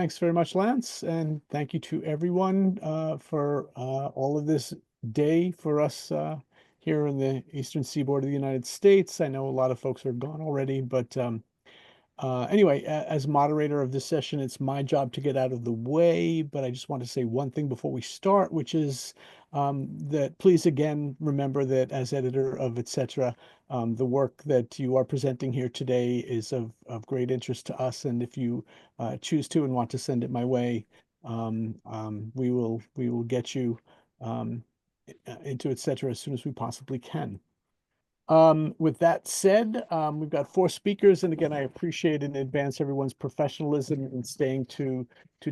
thanks very much, Lance, and thank you to everyone for all of this day for us here in the eastern seaboard of the United States. I know a lot of folks are gone already, but anyway, as moderator of this session, it's my job to get out of the way, but I just want to say one thing before we start, which is that please again remember that as editor of etc., the work that you are presenting here today is of great interest to us, and if you choose to and want to send it my way, we will get you into etc. as soon as we possibly can. With that said, we've got 4 speakers, and again, I appreciate in advance everyone's professionalism in staying to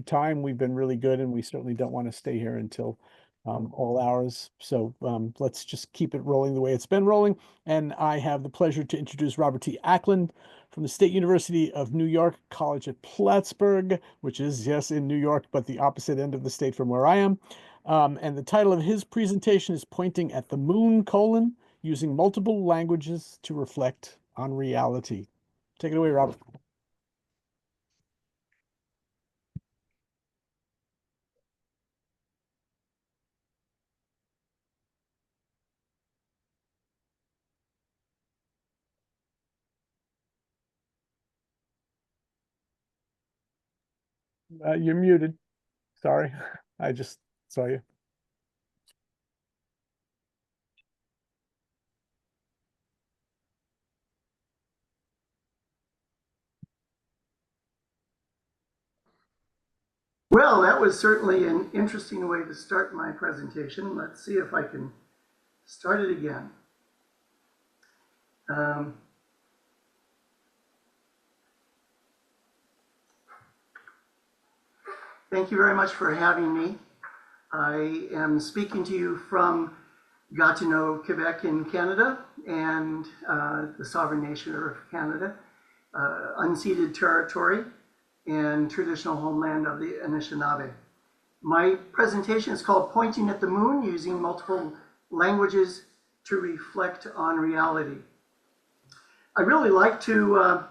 time. We've been really good, and we certainly don't want to stay here until all hours. So let's just keep it rolling the way it's been rolling. And I have the pleasure to introduce Robert T. Ackland from the State University of New York College at Plattsburgh, which is, yes, in New York, but the opposite end of the state from where I am. And the title of his presentation is Pointing at the Moon, Using Multiple Languages to Reflect on Reality. Take it away, Robert. You're muted. Sorry, I just saw you. Well, that was certainly an interesting way to start my presentation. Let's see if I can start it again. Thank you very much for having me. I am speaking to you from Gatineau, Quebec in Canada, and the sovereign nation of Canada, unceded territory and traditional homeland of the Anishinaabe. My presentation is called Pointing at the Moon, Using Multiple Languages to Reflect on Reality. I really like to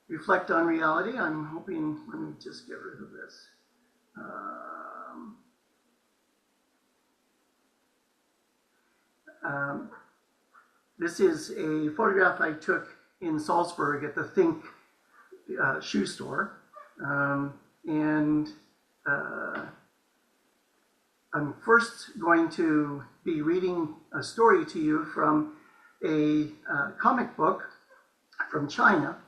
reflect on reality. I'm hoping, let me just get rid of this. This is a photograph I took in Salzburg at the Think shoe store. I'm first going to be reading a story to you from a comic book from China,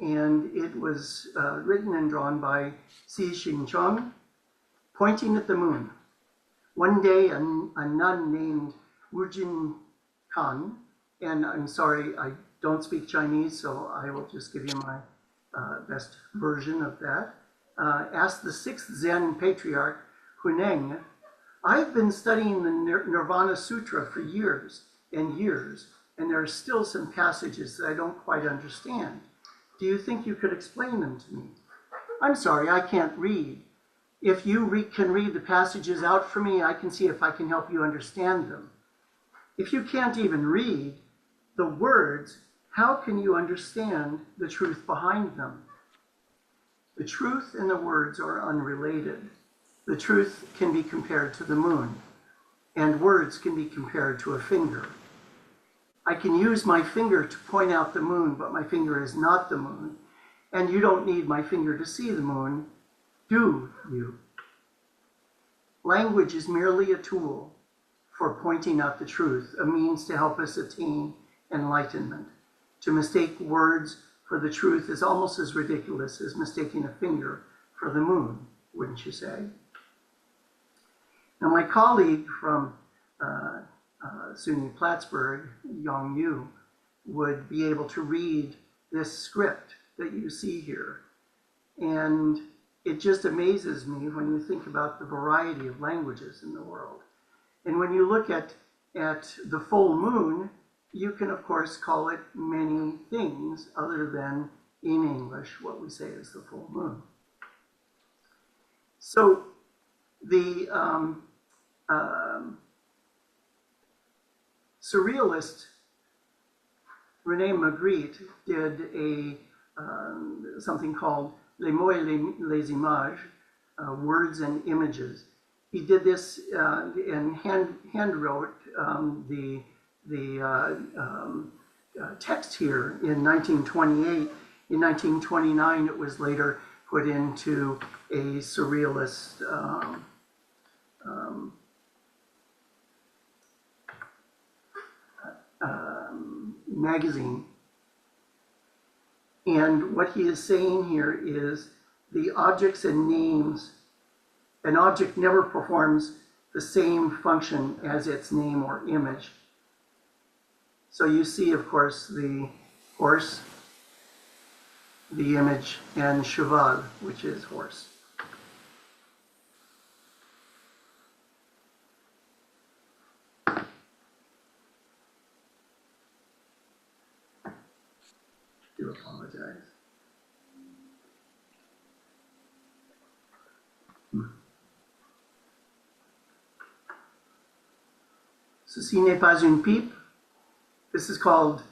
and it was written and drawn by Xi Chung, Pointing at the Moon. One day, a nun named Wu Jin Kan, and I'm sorry, I don't speak Chinese, so I will just give you my best version of that, asked the 6th Zen patriarch, Huneng, I've been studying the Nirvana Sutra for years and years, and there are still some passages that I don't quite understand. Do you think you could explain them to me? I'm sorry, I can't read. If you can read the passages out for me, I can see if I can help you understand them. If you can't even read the words, how can you understand the truth behind them? The truth and the words are unrelated. The truth can be compared to the moon, and words can be compared to a finger. I can use my finger to point out the moon, but my finger is not the moon, and you don't need my finger to see the moon, do you? Language is merely a tool for pointing out the truth, a means to help us attain enlightenment. To mistake words for the truth is almost as ridiculous as mistaking a finger for the moon, wouldn't you say? Now, my colleague from SUNY Plattsburgh, Yong Yu, would be able to read this script that you see here. And it just amazes me when you think about the variety of languages in the world. And when you look at the full moon, you can, of course, call it many things other than, in English, what we say is the full moon. So the surrealist René Magritte did something called les mots et les images, words and images. He did this and hand wrote the text here in 1928. In 1929, it was later put into a surrealist magazine. And what he is saying here is the objects and names, an object never performs the same function as its name or image. So you see, of course, the horse, the image, and cheval, which is horse. I do apologize. Ceci n'est pas une pipe. This is called,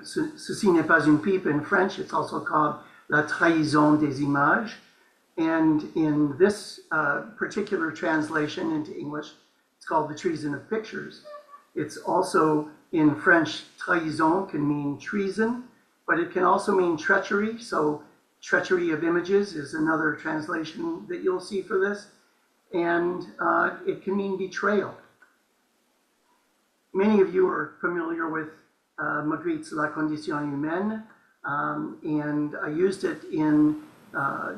ceci n'est pas une pipe in French. It's also called la trahison des images. And in this particular translation into English, it's called the treason of pictures. It's also in French, trahison can mean treason, but it can also mean treachery. So treachery of images is another translation that you'll see for this. And it can mean betrayal. Many of you are familiar with Magritte's La Condition Humaine, and I used it in a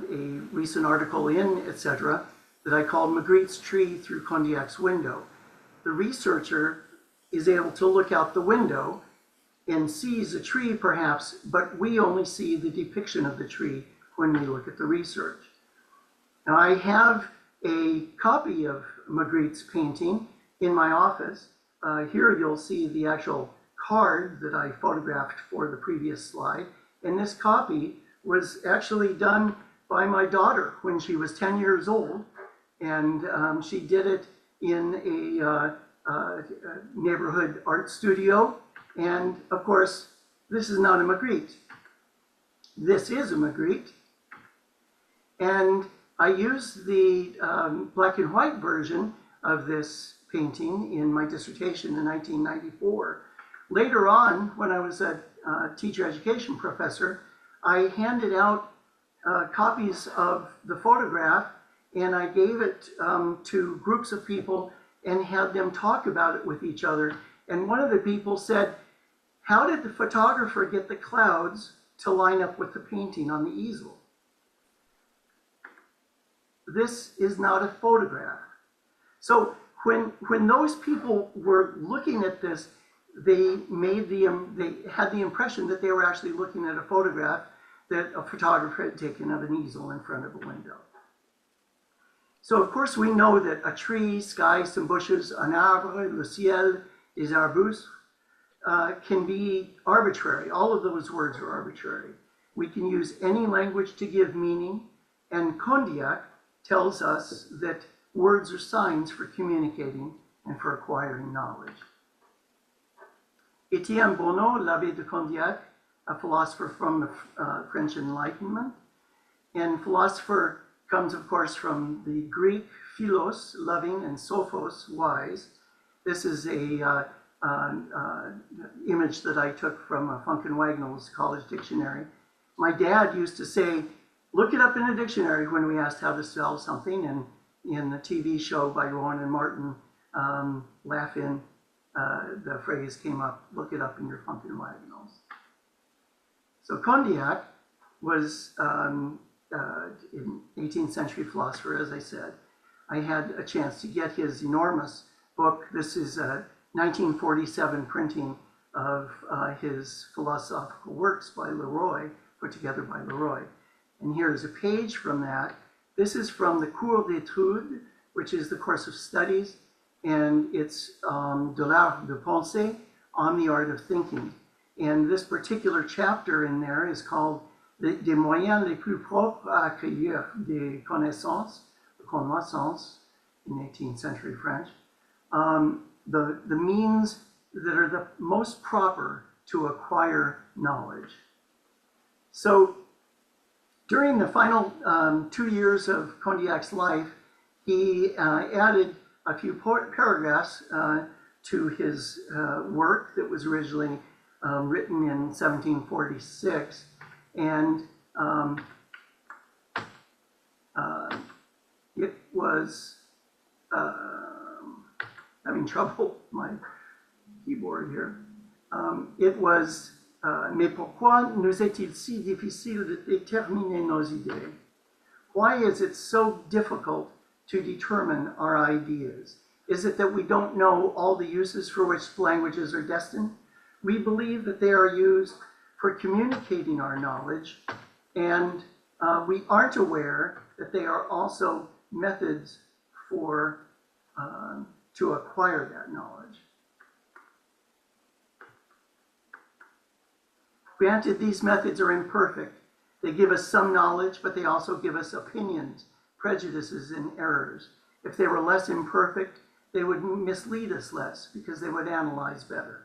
recent article in etc. that I called Magritte's Tree Through Condiac's Window. The researcher is able to look out the window and sees a tree perhaps, but we only see the depiction of the tree when we look at the research. Now I have a copy of Magritte's painting in my office. Here you'll see the actual card that I photographed for the previous slide. And this copy was actually done by my daughter when she was 10 years old. And she did it in a neighborhood art studio. And of course, this is not a Magritte. This is a Magritte. And I used the black and white version of this painting in my dissertation in 1994. Later on, when I was a teacher education professor, I handed out copies of the photograph, and I gave it to groups of people and had them talk about it with each other. And one of the people said, "How did the photographer get the clouds to line up with the painting on the easel?" This is not a photograph. So when those people were looking at this, they had the impression that they were actually looking at a photograph that a photographer had taken of an easel in front of a window. So of course we know that a tree, sky, some bushes, un arbre, le ciel, des arbustes, can be arbitrary. All of those words are arbitrary. We can use any language to give meaning, and Condiac tells us that words are signs for communicating and for acquiring knowledge. Étienne Bonneau, l'Abbé de Condiac, a philosopher from the French Enlightenment. And philosopher comes, of course, from the Greek philos, loving, and sophos, wise. This is a image that I took from Funk and Wagnall's college dictionary. My dad used to say, look it up in a dictionary when we asked how to spell something, and in the TV show by Rowan and Martin, Laugh-In, the phrase came up, look it up in your Funk and Wagnalls. So Condiac was an 18th century philosopher, as I said. I had a chance to get his enormous book. This is a 1947 printing of his philosophical works by Leroy, put together by Leroy. And here's a page from that. This is from the Cours d'études, which is the course of studies, and it's de l'art de penser, on the art of thinking. And this particular chapter in there is called Des moyens les plus propres à accueillir des connaissances, in 18th century French, the means that are the most proper to acquire knowledge. So During the final 2 years of Condiac's life, he added a few paragraphs to his work that was originally written in 1746, and it was having trouble with my keyboard here. It was mais pourquoi nous est-il si difficile de déterminer nos idées? Why is it so difficult to determine our ideas? Is it that we don't know all the uses for which languages are destined? We believe that they are used for communicating our knowledge, and we aren't aware that they are also methods for to acquire that knowledge. Granted, these methods are imperfect. They give us some knowledge, but they also give us opinions, prejudices, and errors. If they were less imperfect, they would mislead us less because they would analyze better.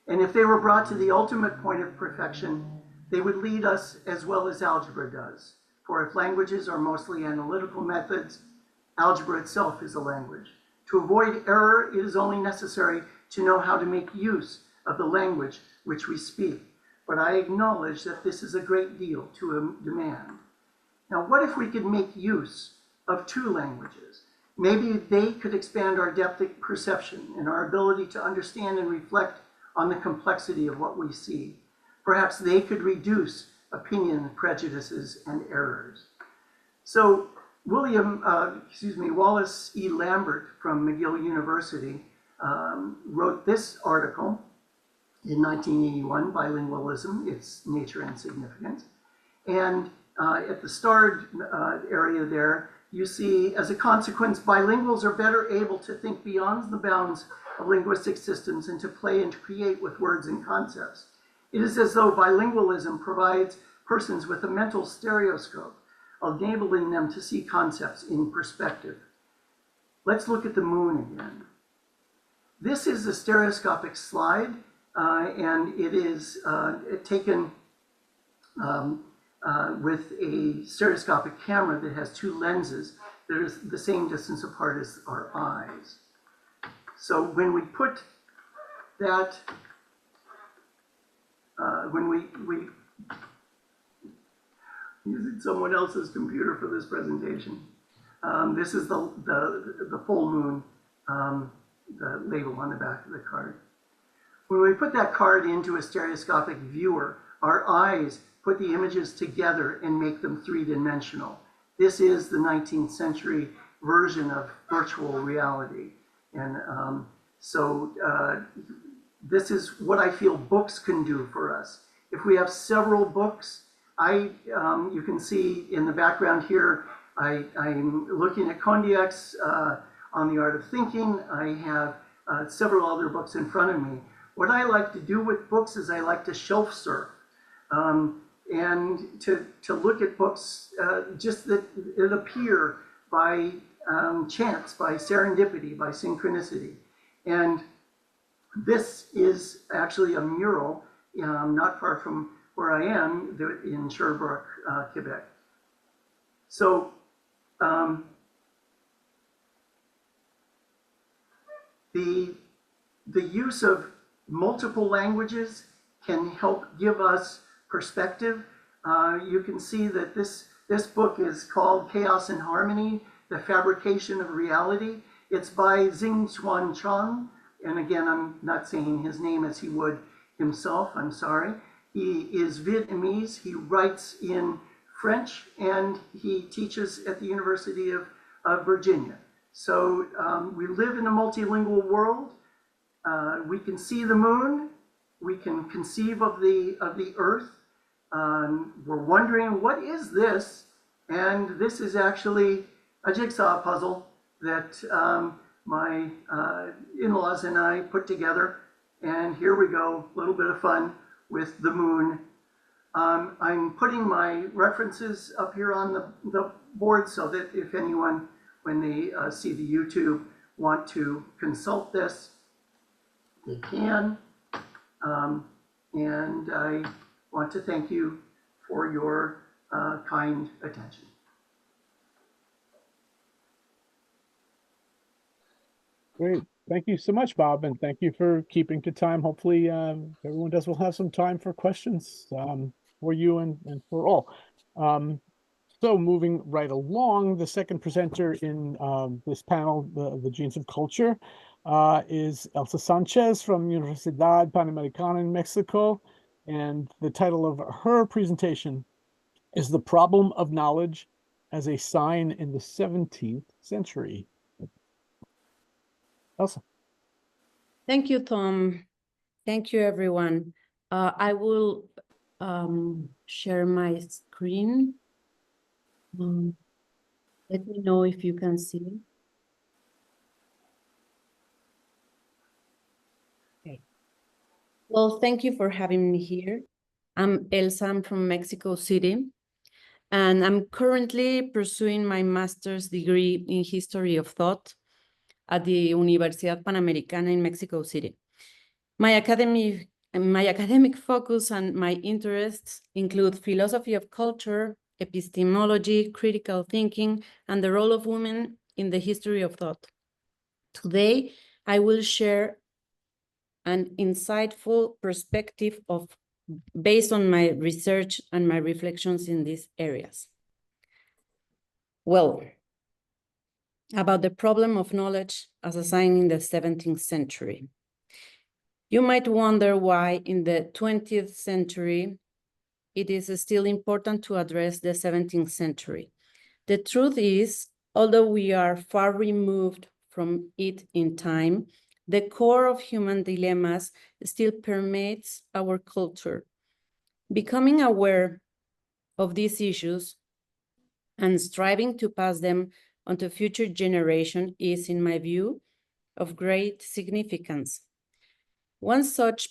And if they were brought to the ultimate point of perfection, they would lead us as well as algebra does. For if languages are mostly analytical methods, algebra itself is a language. To avoid error, it is only necessary to know how to make use of the language which we speak. But I acknowledge that this is a great deal to demand. Now, what if we could make use of two languages? Maybe they could expand our depth of perception and our ability to understand and reflect on the complexity of what we see. Perhaps they could reduce opinion, prejudices, and errors. So Wallace E. Lambert from McGill University wrote this article in 1981, Bilingualism, Its Nature and Significance. And at the starred area there, you see, as a consequence, bilinguals are better able to think beyond the bounds of linguistic systems and to play and to create with words and concepts. It is as though bilingualism provides persons with a mental stereoscope, enabling them to see concepts in perspective. Let's look at the moon again. This is a stereoscopic slide, and it is taken with a stereoscopic camera that has two lenses that are the same distance apart as our eyes. So when we put that, when we using someone else's computer for this presentation, this is the full moon, the label on the back of the card. When we put that card into a stereoscopic viewer, our eyes put the images together and make them three-dimensional. This is the 19th century version of virtual reality. And this is what I feel books can do for us. If we have several books, you can see in the background here, I'm looking at Condiac's On the Art of Thinking. I have several other books in front of me. What I like to do with books is I like to shelf surf. And to look at books just that appear by chance, by serendipity, by synchronicity. And this is actually a mural not far from where I am in Sherbrooke, Quebec. So the use of multiple languages can help give us perspective. You can see that this book is called Chaos and Harmony, The Fabrication of Reality. It's by Xing-Xuan Chang. And again, I'm not saying his name as he would himself, I'm sorry. He is Vietnamese, he writes in French, and he teaches at the University of Virginia. So we live in a multilingual world. We can see the moon, we can conceive of the earth. We're wondering, what is this? And this is actually a jigsaw puzzle that my in-laws and I put together. And here we go, a little bit of fun with the moon. I'm putting my references up here on the board so that if anyone, when they see the YouTube, want to consult this, they can. And I want to thank you for your kind attention. Great. Thank you so much, Bob, and thank you for keeping to time. Hopefully, everyone will have some time for questions for you and for all. So moving right along, the second presenter in this panel, the Genes of Culture, is Elsa Sánchez from Universidad Panamericana in Mexico. And the title of her presentation is The Problem of Knowledge as a Sign in the 17th Century. Elsa. Thank you, Thom. Thank you, everyone. I will share my screen. Let me know if you can see. Okay. Well, thank you for having me here. I'm Elsa, I'm from Mexico City, and I'm currently pursuing my master's degree in history of thought at the Universidad Panamericana in Mexico City. My academic focus and my interests include philosophy of culture, epistemology, critical thinking, and the role of women in the history of thought. Today, I will share an insightful perspective based on my research and my reflections in these areas. Well, about the problem of knowledge as a sign in the 17th century. You might wonder why in the 20th century, it is still important to address the 17th century. The truth is, although we are far removed from it in time, the core of human dilemmas still permeates our culture. Becoming aware of these issues and striving to pass them on to future generations is, in my view, of great significance. One such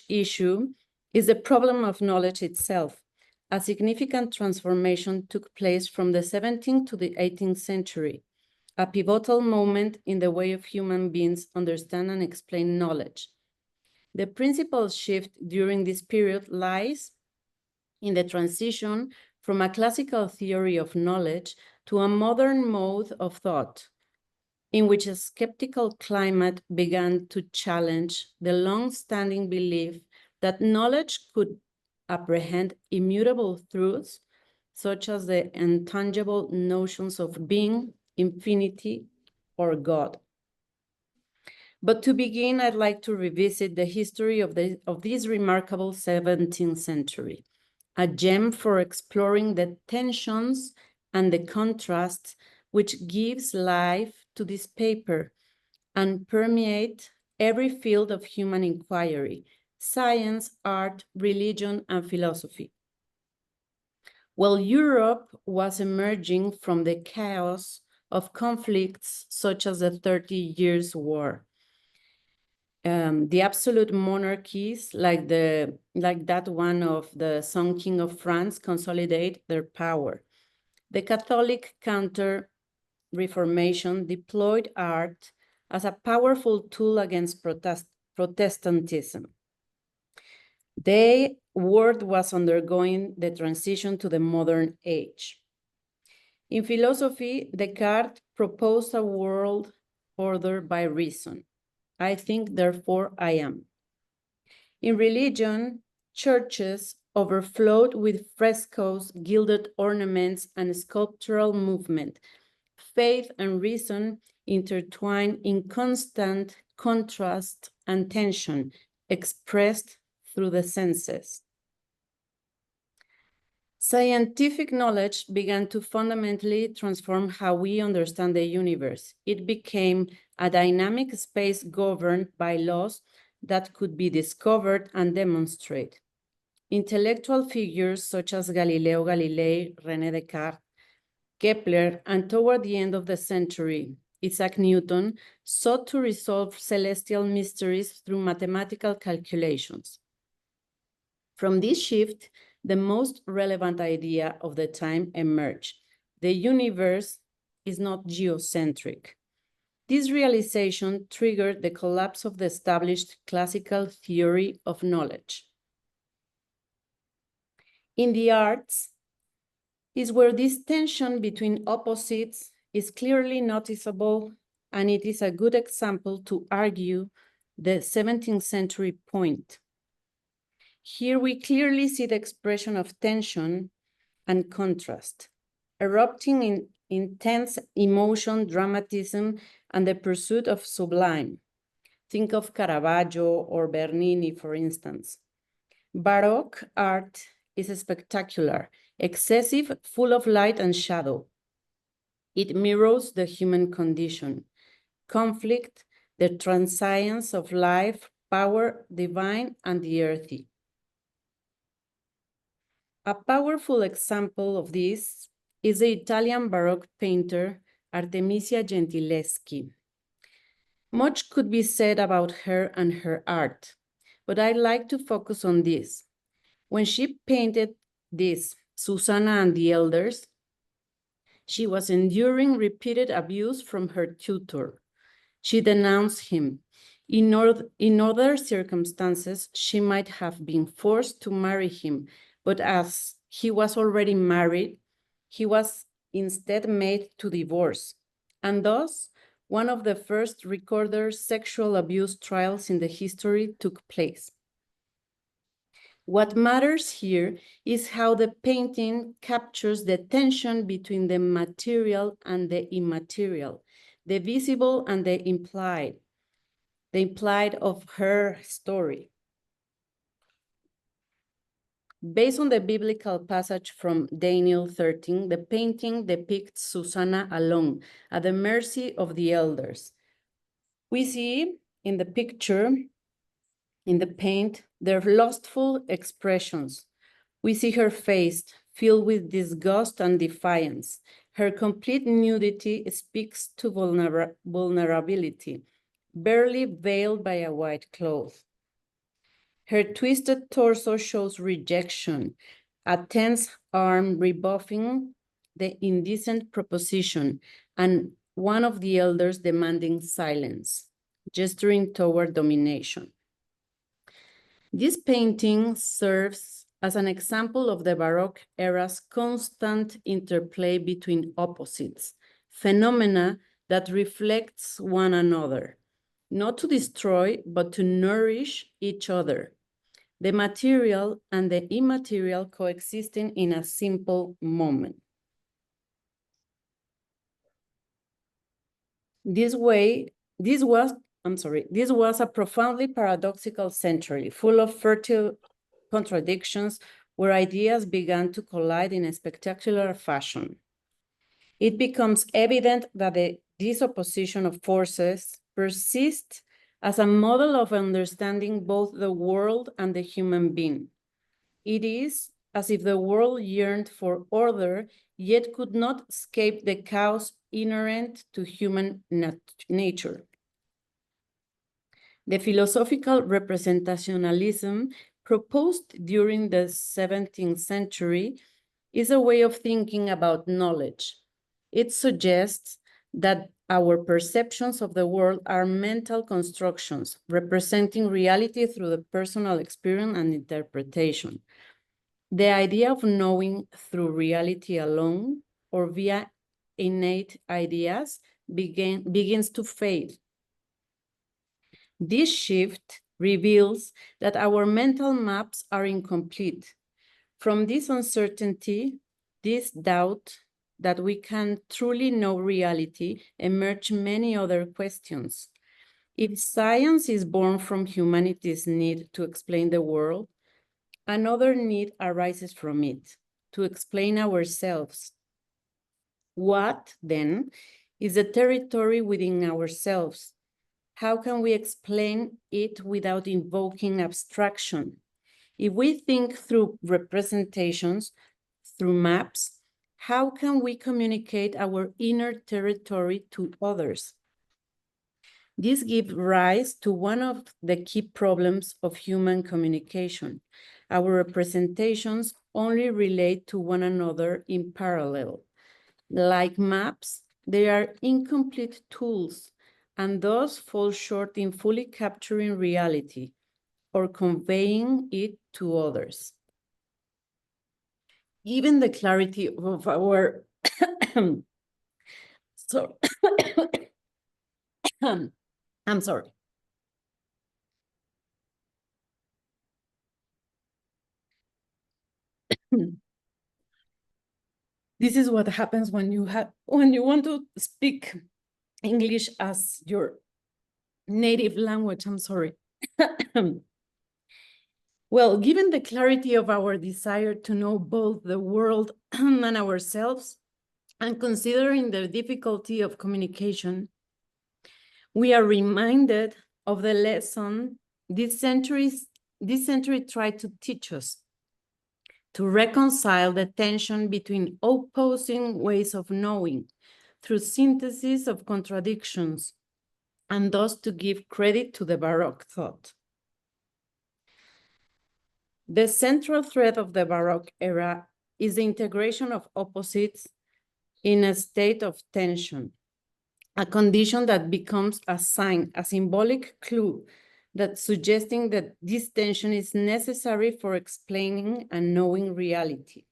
issue is the problem of knowledge itself. A significant transformation took place from the 17th to the 18th century, a pivotal moment in the way of human beings understand and explain knowledge. The principal shift during this period lies in the transition from a classical theory of knowledge to a modern mode of thought, in which a skeptical climate began to challenge the long-standing belief that knowledge could apprehend immutable truths, such as the intangible notions of being, infinity, or God. But to begin, I'd like to revisit the history of this remarkable 17th century, a gem for exploring the tensions and the contrasts which gives life to this paper and permeate every field of human inquiry, science, art, religion, and philosophy. While Europe was emerging from the chaos of conflicts such as the 30 Years' War, the absolute monarchies like that one of the Sun King of France consolidate their power. The Catholic Counter-Reformation deployed art as a powerful tool against Protestantism. The world was undergoing the transition to the modern age. In philosophy, Descartes proposed a world ordered by reason. I think, therefore I am. In religion, churches overflowed with frescoes, gilded ornaments, and sculptural movement. Faith and reason intertwined in constant contrast and tension, expressed through the senses. Scientific knowledge began to fundamentally transform how we understand the universe. It became a dynamic space governed by laws that could be discovered and demonstrated. Intellectual figures such as Galileo Galilei, René Descartes, Kepler, and toward the end of the century, Isaac Newton sought to resolve celestial mysteries through mathematical calculations. From this shift, the most relevant idea of the time emerged. The universe is not geocentric. This realization triggered the collapse of the established classical theory of knowledge. In the arts is where this tension between opposites is clearly noticeable, and it is a good example to argue the 17th century point. Here we clearly see the expression of tension and contrast, erupting in intense emotion, dramatism, and the pursuit of sublime. Think of Caravaggio or Bernini, for instance. Baroque art is spectacular, excessive, full of light and shadow. It mirrors the human condition, conflict, the transience of life, power, divine, and the earthy. A powerful example of this is the Italian Baroque painter Artemisia Gentileschi. Much could be said about her and her art, but I'd like to focus on this. When she painted this, Susanna and the Elders, she was enduring repeated abuse from her tutor. She denounced him. In other circumstances, she might have been forced to marry him, but as he was already married, he was instead made to divorce, and thus one of the first recorded sexual abuse trials in the history took place. What matters here is how the painting captures the tension between the material and the immaterial, the visible and the implied of her story. Based on the biblical passage from Daniel 13, the painting depicts Susanna alone, at the mercy of the elders. We see in the picture, in the paint, their lustful expressions. We see her face filled with disgust and defiance. Her complete nudity speaks to vulnerability, barely veiled by a white cloth. Her twisted torso shows rejection, a tense arm rebuffing the indecent proposition, and one of the elders demanding silence, gesturing toward domination. This painting serves as an example of the Baroque era's constant interplay between opposites, phenomena that reflects one another, not to destroy, but to nourish each other. The material and the immaterial coexisting in a simple moment. This was a profoundly paradoxical century, full of fertile contradictions where ideas began to collide in a spectacular fashion. It becomes evident that this opposition of forces persists as a model of understanding both the world and the human being. It is as if the world yearned for order, yet could not escape the chaos inherent to human nature. The philosophical representationalism proposed during the 17th century is a way of thinking about knowledge. It suggests that our perceptions of the world are mental constructions, representing reality through the personal experience and interpretation. The idea of knowing through reality alone or via innate ideas begins to fade. This shift reveals that our mental maps are incomplete. From this uncertainty, this doubt that we can truly know reality, emerge many other questions. If science is born from humanity's need to explain the world, another need arises from it, to explain ourselves. What, then, is the territory within ourselves? How can we explain it without invoking abstraction? If we think through representations, through maps, how can we communicate our inner territory to others? This gives rise to one of the key problems of human communication. Our representations only relate to one another in parallel. Like maps, they are incomplete tools and thus fall short in fully capturing reality or conveying it to others. given the clarity of our so I'm sorry. This is what happens when you want to speak English as your native language. I'm sorry. Well, given the clarity of our desire to know both the world and ourselves, and considering the difficulty of communication, we are reminded of the lesson this century tried to teach us, to reconcile the tension between opposing ways of knowing through synthesis of contradictions, and thus to give credit to the Baroque thought. The central thread of the Baroque era is the integration of opposites in a state of tension, a condition that becomes a sign, a symbolic clue that suggesting that this tension is necessary for explaining and knowing reality.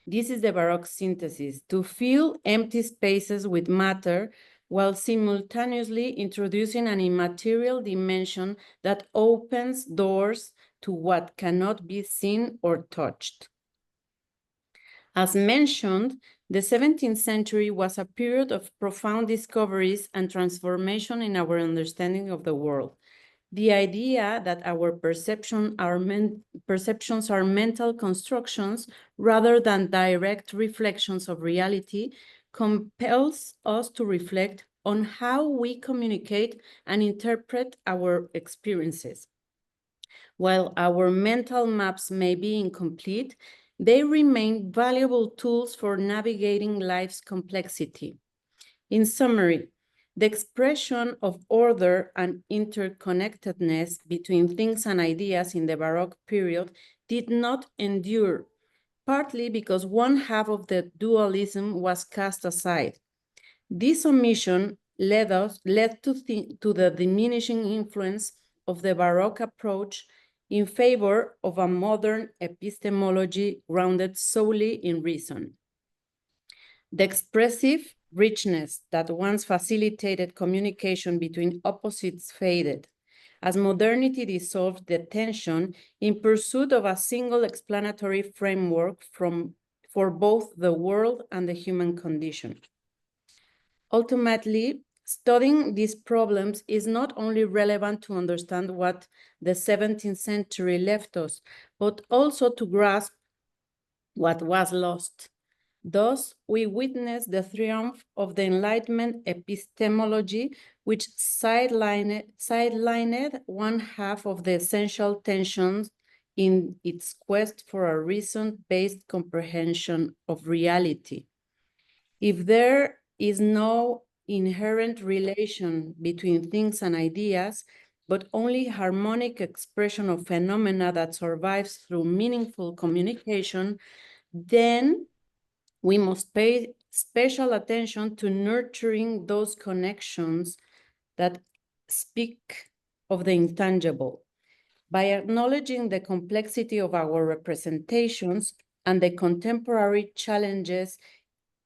This is the Baroque synthesis, to fill empty spaces with matter while simultaneously introducing an immaterial dimension that opens doors to what cannot be seen or touched. As mentioned, the 17th century was a period of profound discoveries and transformation in our understanding of the world. The idea that our perceptions are mental constructions rather than direct reflections of reality compels us to reflect on how we communicate and interpret our experiences. While our mental maps may be incomplete, they remain valuable tools for navigating life's complexity. In summary, the expression of order and interconnectedness between things and ideas in the Baroque period did not endure, partly because one half of the dualism was cast aside. This omission led to the diminishing influence of the Baroque approach in favor of a modern epistemology grounded solely in reason. The expressive richness that once facilitated communication between opposites faded, as modernity dissolved the tension in pursuit of a single explanatory framework for both the world and the human condition. Ultimately, studying these problems is not only relevant to understand what the 17th century left us, but also to grasp what was lost. Thus, we witness the triumph of the Enlightenment epistemology, which sidelined one half of the essential tensions in its quest for a reason-based comprehension of reality. If there is no inherent relation between things and ideas, but only harmonic expression of phenomena that survives through meaningful communication, then we must pay special attention to nurturing those connections that speak of the intangible. By acknowledging the complexity of our representations and the contemporary challenges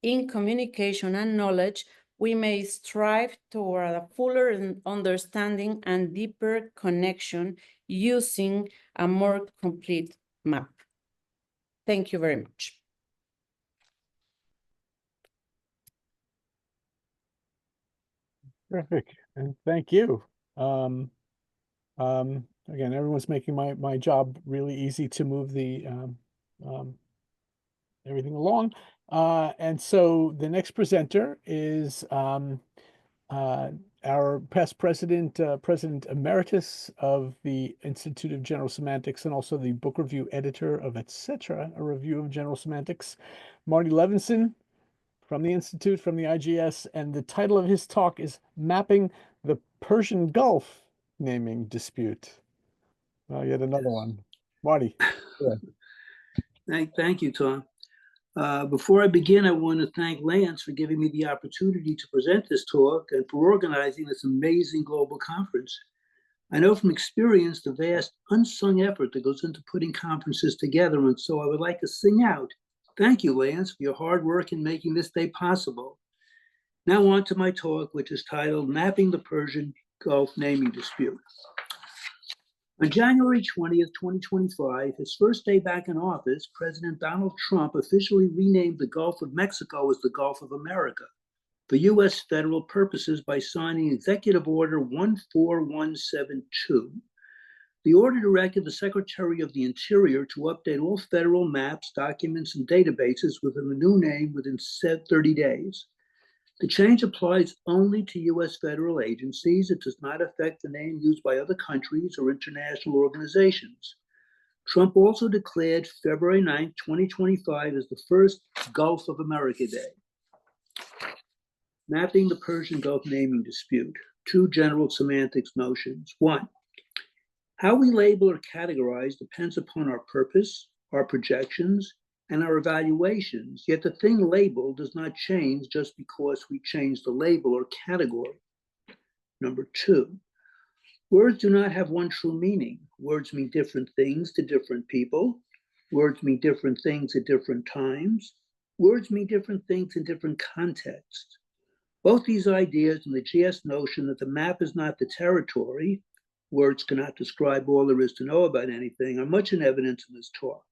in communication and knowledge, we may strive toward a fuller understanding and deeper connection using a more complete map. Thank you very much. Terrific, and thank you. Again, everyone's making my job really easy to move the everything along. And so the next presenter is our past president, President Emeritus of the Institute of General Semantics, and also the book review editor of Etc., a review of general semantics, Marty Levinson from the Institute, from the IGS, and the title of his talk is Mapping the Persian Gulf Naming Dispute. Yet another one. Marty. Thank you, Thom. Before I begin, I want to thank Lance for giving me the opportunity to present this talk and for organizing this amazing global conference. I know from experience the vast unsung effort that goes into putting conferences together, and so I would like to sing out, thank you, Lance, for your hard work in making this day possible. Now on to my talk, which is titled Mapping the Persian Gulf Naming Dispute. On January 20th, 2025, his first day back in office, President Donald Trump officially renamed the Gulf of Mexico as the Gulf of America for U.S. federal purposes by signing Executive Order 14172. The order directed the Secretary of the Interior to update all federal maps, documents, and databases with a new name within 30 days. The change applies only to U.S. federal agencies. It does not affect the name used by other countries or international organizations. Trump also declared February 9, 2025 as the first Gulf of America Day. Mapping the Persian Gulf naming dispute. Two general semantics notions. One, how we label or categorize depends upon our purpose, our projections, and our evaluations, yet the thing labeled does not change just because we change the label or category. Number two, words do not have one true meaning. Words mean different things to different people. Words mean different things at different times. Words mean different things in different contexts. Both these ideas and the GS notion that the map is not the territory, words cannot describe all there is to know about anything, are much in evidence in this talk.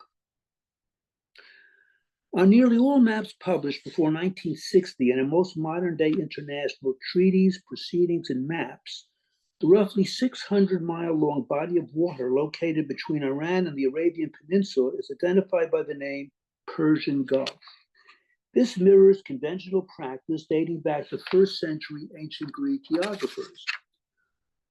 On nearly all maps published before 1960 and in most modern-day international treaties, proceedings, and maps, the roughly 600-mile-long body of water located between Iran and the Arabian Peninsula is identified by the name Persian Gulf. This mirrors conventional practice dating back to first-century ancient Greek geographers.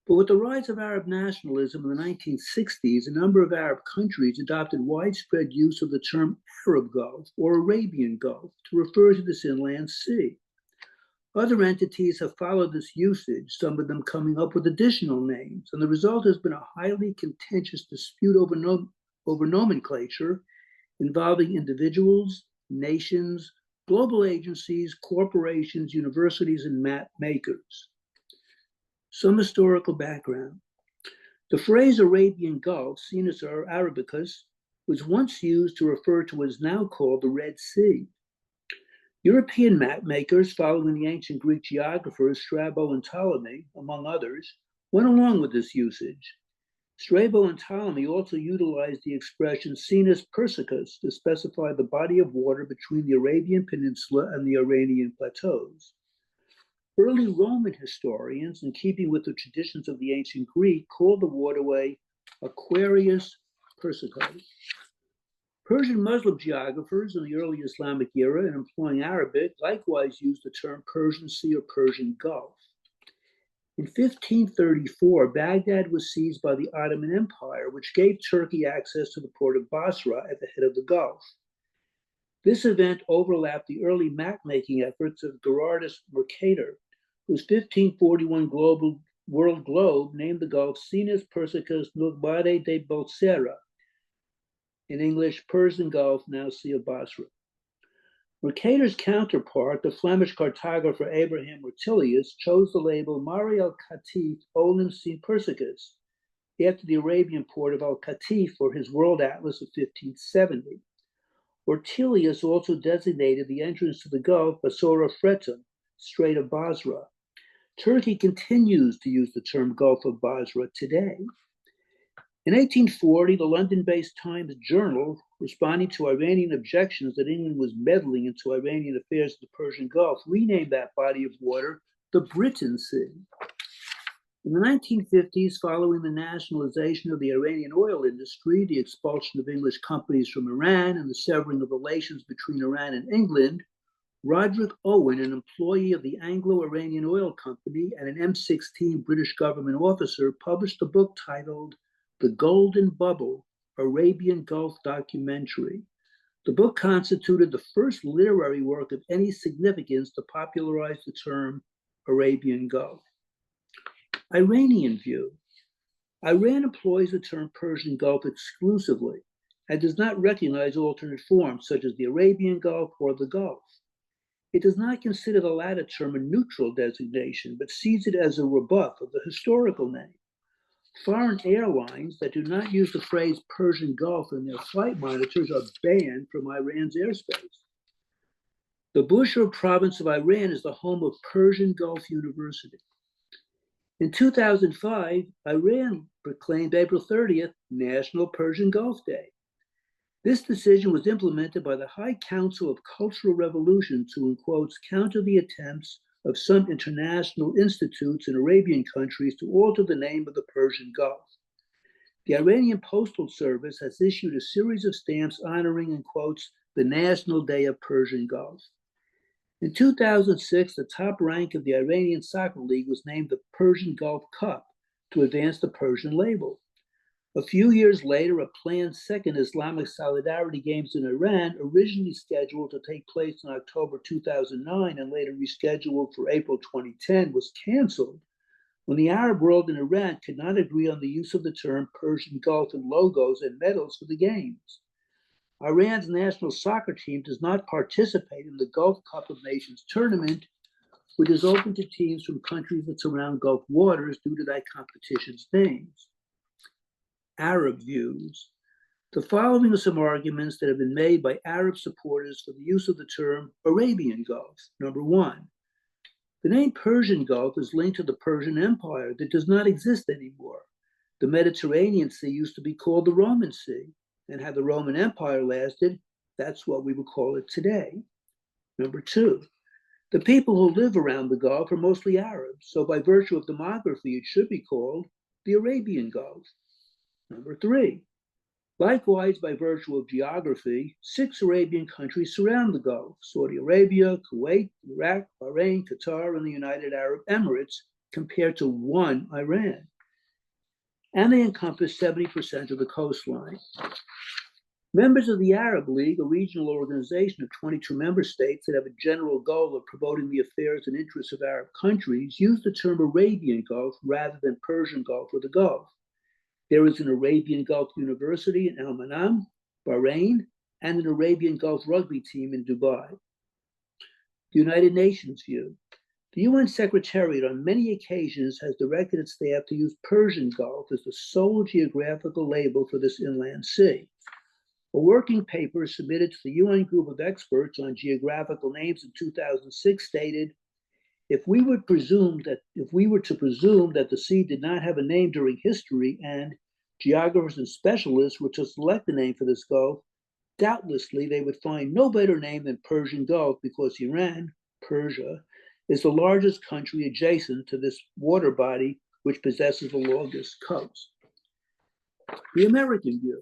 But with the rise of Arab nationalism in the 1960s, a number of Arab countries adopted widespread use of the term Arab Gulf or Arabian Gulf to refer to this inland sea. Other entities have followed this usage, some of them coming up with additional names, and the result has been a highly contentious dispute over nomenclature involving individuals, nations, global agencies, corporations, universities, and map makers. Some historical background. The phrase Arabian Gulf, Sinus or Arabicus, was once used to refer to what is now called the Red Sea. European map makers, following the ancient Greek geographers Strabo and Ptolemy, among others, went along with this usage. Strabo and Ptolemy also utilized the expression Sinus Persicus to specify the body of water between the Arabian Peninsula and the Iranian plateaus. Early Roman historians, in keeping with the traditions of the ancient Greek, called the waterway Aquarius Persicus. Persian Muslim geographers in the early Islamic era, and employing Arabic, likewise used the term Persian Sea or Persian Gulf. In 1534, Baghdad was seized by the Ottoman Empire, which gave Turkey access to the port of Basra at the head of the Gulf. This event overlapped the early map-making efforts of Gerardus Mercator, whose 1541 world globe named the Gulf Sinus Persicus Nugbare de Bolsera, in English, Persian Gulf, now Sea of Basra. Mercator's counterpart, the Flemish cartographer Abraham Rutilius, chose the label Mari al-Katif Olim Sin Persicus, after the Arabian port of al-Katif for his World Atlas of 1570. Rutilius also designated the entrance to the Gulf Basora Fretum, Strait of Basra. Turkey continues to use the term Gulf of Basra today. In 1840, the London-based Times Journal, responding to Iranian objections that England was meddling into Iranian affairs of the Persian Gulf, renamed that body of water the Britain Sea. In the 1950s, following the nationalization of the Iranian oil industry, the expulsion of English companies from Iran, and the severing of relations between Iran and England, Roderick Owen, an employee of the Anglo-Iranian Oil Company and an M16 British government officer, published a book titled The Golden Bubble, Arabian Gulf Documentary. The book constituted the first literary work of any significance to popularize the term Arabian Gulf. Iranian view. Iran employs the term Persian Gulf exclusively and does not recognize alternate forms such as the Arabian Gulf or the Gulf. It does not consider the latter term a neutral designation, but sees it as a rebuff of the historical name. Foreign airlines that do not use the phrase Persian Gulf in their flight monitors are banned from Iran's airspace. The Bushehr province of Iran is the home of Persian Gulf University. In 2005, Iran proclaimed April 30th National Persian Gulf Day. This decision was implemented by the High Council of Cultural Revolution to, in quotes, counter the attempts of some international institutes in Arabian countries to alter the name of the Persian Gulf. The Iranian Postal Service has issued a series of stamps honoring, in quotes, the National Day of Persian Gulf. In 2006, the top rank of the Iranian Soccer League was named the Persian Gulf Cup to advance the Persian label. A few years later, a planned second Islamic Solidarity Games in Iran, originally scheduled to take place in October 2009 and later rescheduled for April 2010, was canceled when the Arab world and Iran could not agree on the use of the term Persian Gulf in logos and medals for the Games. Iran's national soccer team does not participate in the Gulf Cup of Nations tournament, which is open to teams from countries that surround Gulf waters due to that competition's names. Arab views. The following are some arguments that have been made by Arab supporters for the use of the term Arabian Gulf. Number one, the name Persian Gulf is linked to the Persian Empire that does not exist anymore. The Mediterranean Sea used to be called the Roman Sea, and had the Roman Empire lasted, that's what we would call it today. Number two, the people who live around the Gulf are mostly Arabs, so by virtue of demography, it should be called the Arabian Gulf. Number three, likewise, by virtue of geography, 6 Arabian countries surround the Gulf: Saudi Arabia, Kuwait, Iraq, Bahrain, Qatar, and the United Arab Emirates, compared to 1 Iran. And they encompass 70% of the coastline. Members of the Arab League, a regional organization of 22 member states that have a general goal of promoting the affairs and interests of Arab countries, use the term Arabian Gulf rather than Persian Gulf or the Gulf. There is an Arabian Gulf University in Al Manam, Bahrain, and an Arabian Gulf rugby team in Dubai. The United Nations view. The UN Secretariat on many occasions has directed its staff to use Persian Gulf as the sole geographical label for this inland sea. A working paper submitted to the UN group of experts on geographical names in 2006 stated, if we were to presume that the sea did not have a name during history and geographers and specialists were to select a name for this Gulf, doubtlessly they would find no better name than Persian Gulf because Iran, Persia, is the largest country adjacent to this water body, which possesses the longest coast. The American view.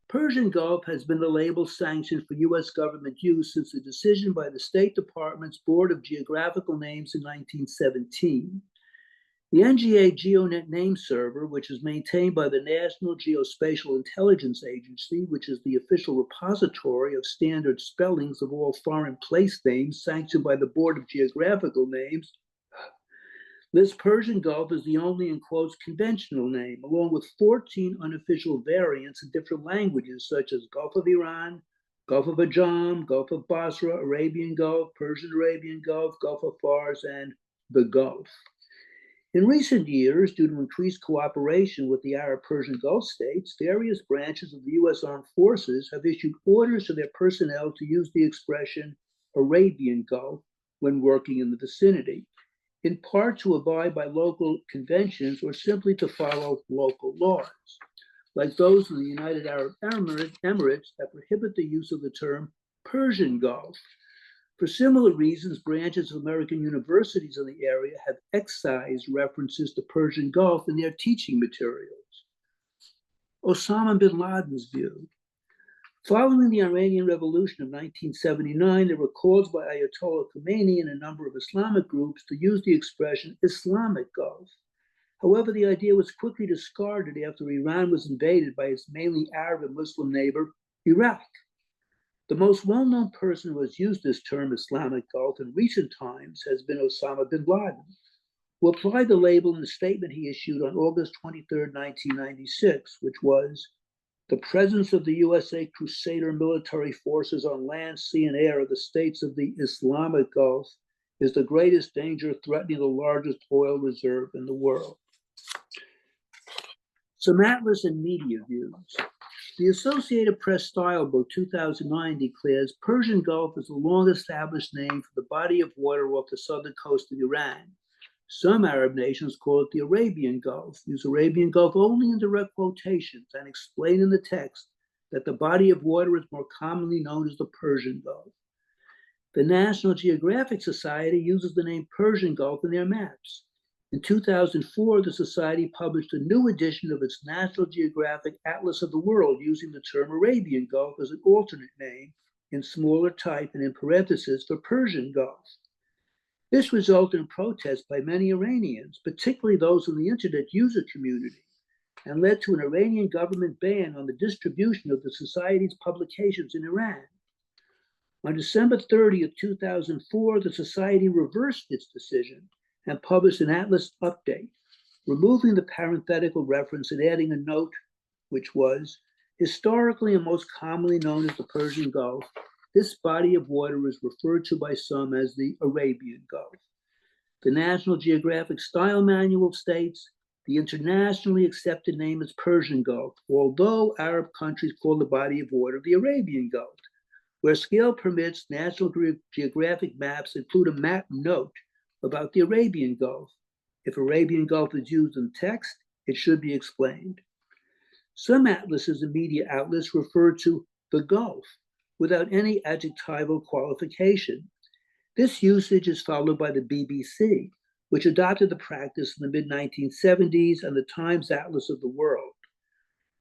Persian Gulf has been the label sanctioned for U.S. government use since the decision by the State Department's Board of Geographical Names in 1917. The NGA GeoNet name server, which is maintained by the National Geospatial Intelligence Agency, which is the official repository of standard spellings of all foreign place names sanctioned by the Board of Geographical Names, lists Persian Gulf as the only, in quotes, conventional name, along with 14 unofficial variants in different languages, such as Gulf of Iran, Gulf of Ajam, Gulf of Basra, Arabian Gulf, Persian Arabian Gulf, Gulf of Fars, and the Gulf. In recent years, due to increased cooperation with the Arab Persian Gulf states, various branches of the U.S. Armed Forces have issued orders to their personnel to use the expression Arabian Gulf when working in the vicinity, in part to abide by local conventions or simply to follow local laws, like those in the United Arab Emirates that prohibit the use of the term Persian Gulf. For similar reasons, branches of American universities in the area have excised references to Persian Gulf in their teaching materials. Osama bin Laden's view. Following the Iranian Revolution of 1979, there were calls by Ayatollah Khomeini and a number of Islamic groups to use the expression Islamic Gulf. However, the idea was quickly discarded after Iran was invaded by its mainly Arab and Muslim neighbor, Iraq. The most well-known person who has used this term Islamic Gulf in recent times has been Osama bin Laden, who applied the label in the statement he issued on August 23, 1996, which was, the presence of the USA Crusader military forces on land, sea, and air of the states of the Islamic Gulf is the greatest danger threatening the largest oil reserve in the world. Some atlas and media views. The Associated Press Style Book 2009 declares Persian Gulf is the long-established name for the body of water off the southern coast of Iran. Some Arab nations call it the Arabian Gulf, use Arabian Gulf only in direct quotations, and explain in the text that the body of water is more commonly known as the Persian Gulf. The National Geographic Society uses the name Persian Gulf in their maps. In 2004, the Society published a new edition of its National Geographic Atlas of the World using the term Arabian Gulf as an alternate name in smaller type and in parentheses for Persian Gulf. This resulted in protests by many Iranians, particularly those in the internet user community, and led to an Iranian government ban on the distribution of the Society's publications in Iran. On December 30th, 2004, the Society reversed its decision and published an atlas update, removing the parenthetical reference and adding a note, which was, historically and most commonly known as the Persian Gulf, this body of water is referred to by some as the Arabian Gulf. The National Geographic Style Manual states, the internationally accepted name is Persian Gulf, although Arab countries call the body of water the Arabian Gulf. Where scale permits, National Geographic maps include a map note about the Arabian Gulf. If Arabian Gulf is used in text, it should be explained. Some atlases and media outlets refer to the Gulf without any adjectival qualification. This usage is followed by the BBC, which adopted the practice in the mid-1970s and the Times Atlas of the World.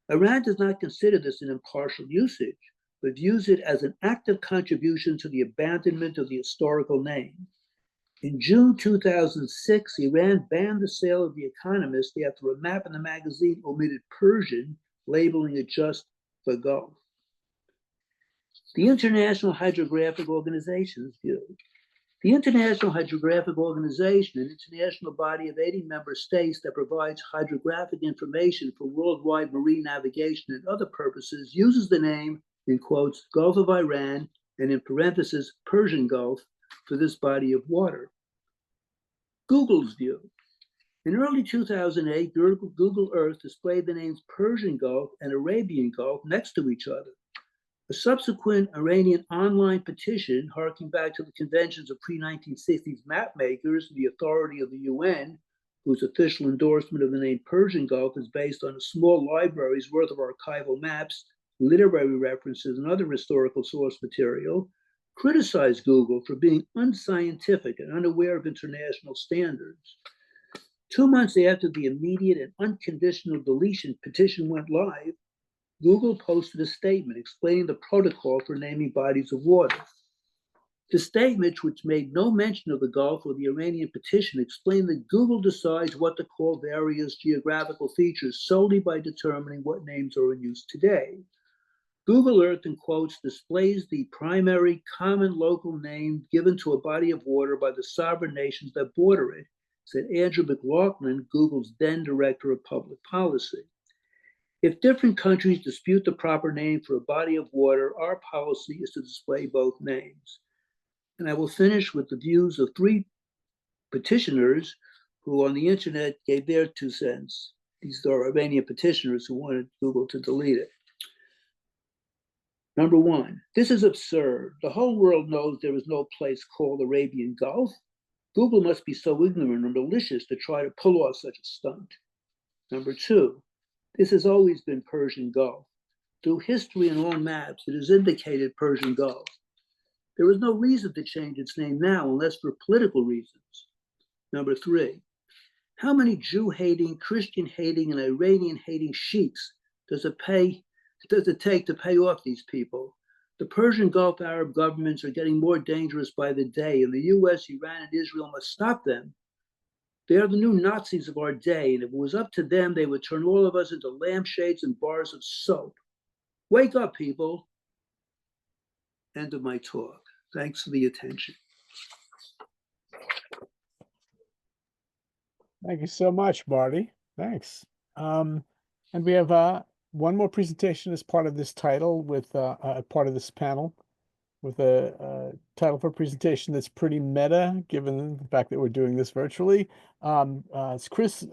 Iran does not consider this an impartial usage, but views it as an active contribution to the abandonment of the historical name. In June 2006, Iran banned the sale of The Economist after a map in the magazine omitted Persian, labeling it just the Gulf. The International Hydrographic Organization's view. The International Hydrographic Organization, an international body of 80 member states that provides hydrographic information for worldwide marine navigation and other purposes, uses the name, in quotes, Gulf of Iran, and in parentheses, Persian Gulf, for this body of water. Google's view. In early 2008, Google Earth displayed the names Persian Gulf and Arabian Gulf next to each other. A subsequent Iranian online petition, harking back to the conventions of pre-1960s map makers, the authority of the UN, whose official endorsement of the name Persian Gulf is based on a small library's worth of archival maps, literary references, and other historical source material, criticized Google for being unscientific and unaware of international standards. 2 months after the immediate and unconditional deletion petition went live, Google posted a statement explaining the protocol for naming bodies of water. The statement, which made no mention of the Gulf or the Iranian petition, explained that Google decides what to call various geographical features solely by determining what names are in use today. Google Earth, in quotes, displays the primary common local name given to a body of water by the sovereign nations that border it, said Andrew McLaughlin, Google's then director of public policy. If different countries dispute the proper name for a body of water, our policy is to display both names. And I will finish with the views of 3 petitioners who on the internet gave their 2 cents. These are Iranian petitioners who wanted Google to delete it. Number 1, this is absurd. The whole world knows there is no place called Arabian Gulf. Google must be so ignorant and malicious to try to pull off such a stunt. Number 2, this has always been Persian Gulf. Through history and on maps, it is indicated Persian Gulf. There is no reason to change its name now unless for political reasons. Number 3, how many Jew-hating, Christian-hating, and Iranian-hating sheiks does it take to pay off these people? The Persian Gulf Arab governments are getting more dangerous by the day, and the US, Iran, and Israel must stop them. They are the new Nazis of our day, and if it was up to them, they would turn all of us into lampshades and bars of soap. Wake up, people. End of my talk. Thanks for the attention. Thank you so much, Marty. Thanks. And we have one more presentation as part of this title with part of this panel with a title for a presentation that's pretty meta, given the fact that we're doing this virtually. It's Chris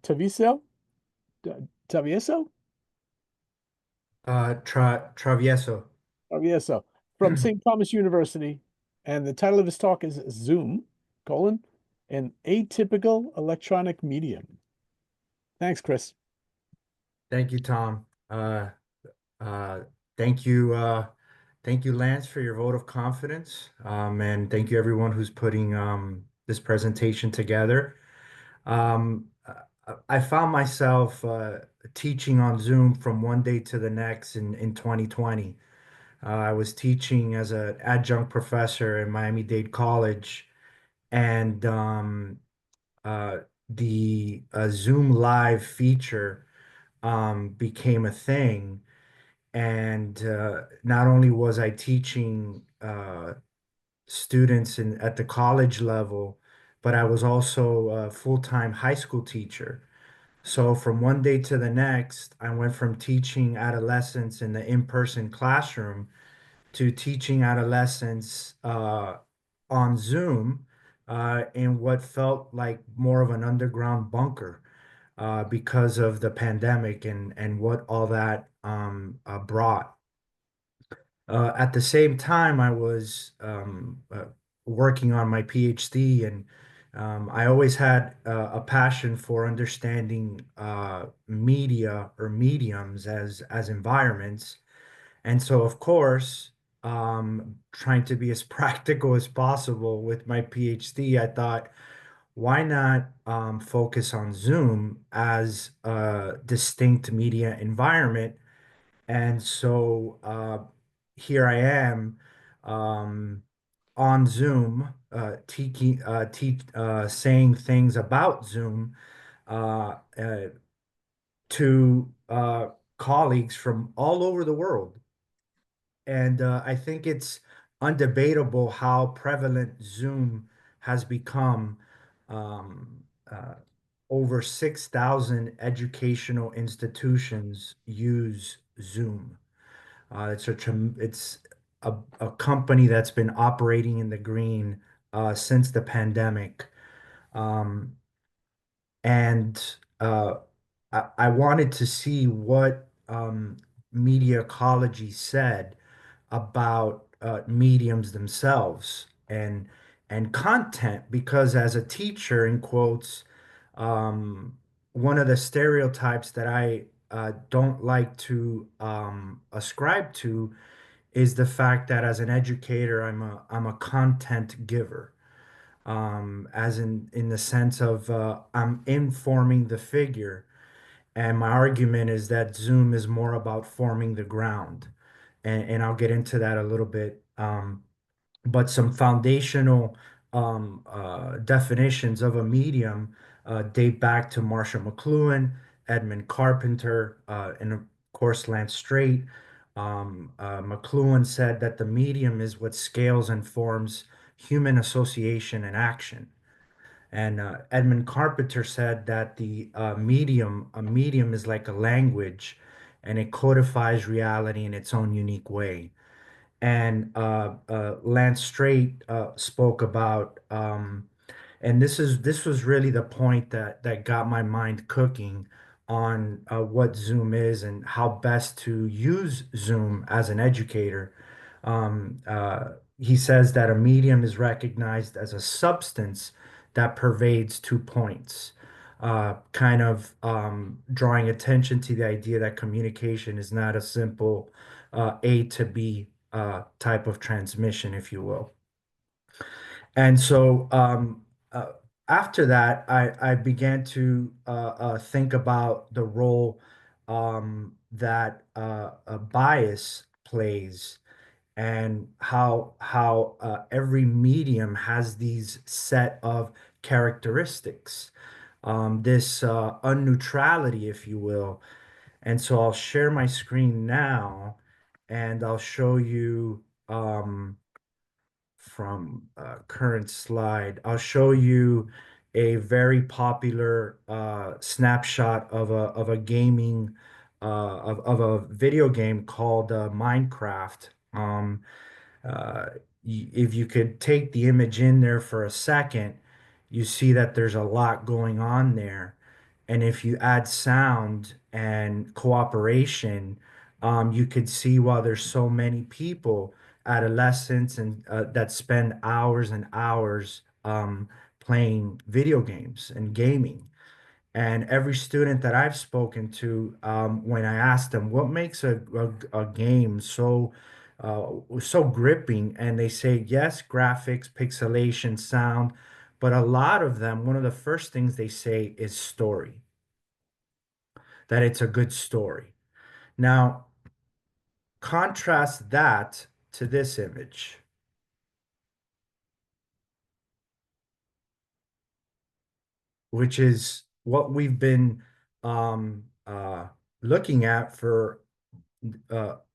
Travieso. Travieso? Travieso. Travieso from St. Thomas University. And the title of his talk is Zoom, an atypical electronic medium. Thanks, Chris. Thank you, Thom. Uh, thank you, thank you, Lance, for your vote of confidence. And thank you, everyone who's putting this presentation together. I found myself teaching on Zoom from one day to the next in 2020. I was teaching as an adjunct professor in Miami-Dade College, and uh, the Zoom Live feature became a thing. And not only was I teaching students at the college level, but I was also a full-time high school teacher. So from one day to the next, I went from teaching adolescents in the in-person classroom to teaching adolescents on Zoom in what felt like more of an underground bunker because of the pandemic and what all that brought. At the same time, I was working on my PhD, and I always had a passion for understanding media or mediums as environments. And so, of course, trying to be as practical as possible with my PhD, I thought, why not focus on Zoom as a distinct media environment? And so here I am on Zoom, saying things about Zoom uh, uh, to colleagues from all over the world. And I think it's undebatable how prevalent Zoom has become. Um, uh, Over 6,000 educational institutions use Zoom. It's a company that's been operating in the green since the pandemic. Um, and I wanted to see what media ecology said about mediums themselves and content, because as a teacher, in quotes, um, one of the stereotypes that I don't like to ascribe to is the fact that as an educator, I'm a content giver, as in the sense of I'm informing the figure. And my argument is that Zoom is more about forming the ground. And I'll get into that a little bit. But some foundational definitions of a medium date back to Marshall McLuhan, Edmund Carpenter, and of course Lance Straight. McLuhan said that the medium is what scales and forms human association and action. And Edmund Carpenter said that a medium is like a language, and it codifies reality in its own unique way. And Lance Straight spoke about, and this was really the point that got my mind cooking on what Zoom is and how best to use Zoom as an educator. He says that a medium is recognized as a substance that pervades 2 points, kind of drawing attention to the idea that communication is not a simple A to B type of transmission, if you will. And so uh, after that, I began to think about the role that a bias plays and how every medium has these set of characteristics, this unneutrality, if you will. And so I'll share my screen now, and I'll show you from current slide. I'll show you a very popular snapshot of a gaming of a video game called Minecraft. Uh, if you could take the image in there for a second, you see that there's a lot going on there. And if you add sound and cooperation, you could see why there's so many people, adolescents, and that spend hours and hours playing video games and gaming. And every student that I've spoken to, when I ask them what makes a game so gripping, and they say, yes, graphics, pixelation, sound, but a lot of them, one of the first things they say is story, that it's a good story. Now, contrast that to this image, which is what we've been um, uh, looking at for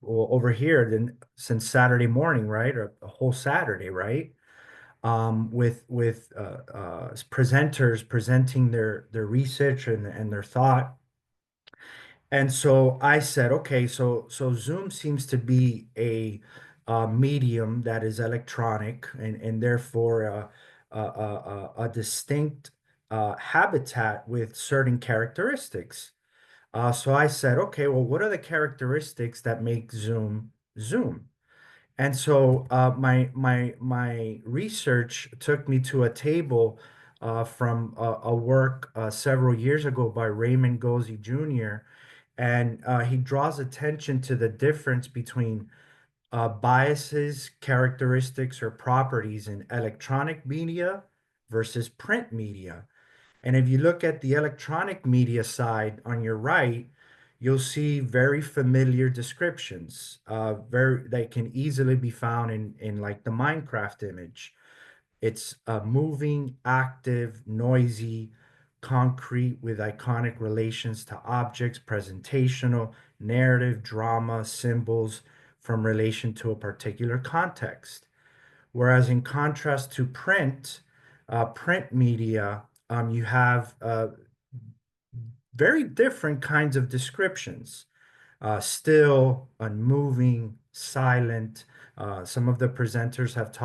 over here then since Saturday morning, right? Or a whole Saturday, right? With presenters presenting their research and their thought. And so I said, okay, so Zoom seems to be a medium that is electronic and therefore a distinct habitat with certain characteristics. So I said, okay, well, what are the characteristics that make Zoom Zoom? And so my research took me to a table from a work several years ago by Raymond Gozzi Jr. And he draws attention to the difference between biases, characteristics, or properties in electronic media versus print media. And if you look at the electronic media side on your right, you'll see very familiar descriptions, very that can easily be found in like the Minecraft image. It's moving, active, noisy, concrete with iconic relations to objects, presentational, narrative, drama, symbols from relation to a particular context. Whereas in contrast to print media, you have very different kinds of descriptions. Still, unmoving, silent. Some of the presenters have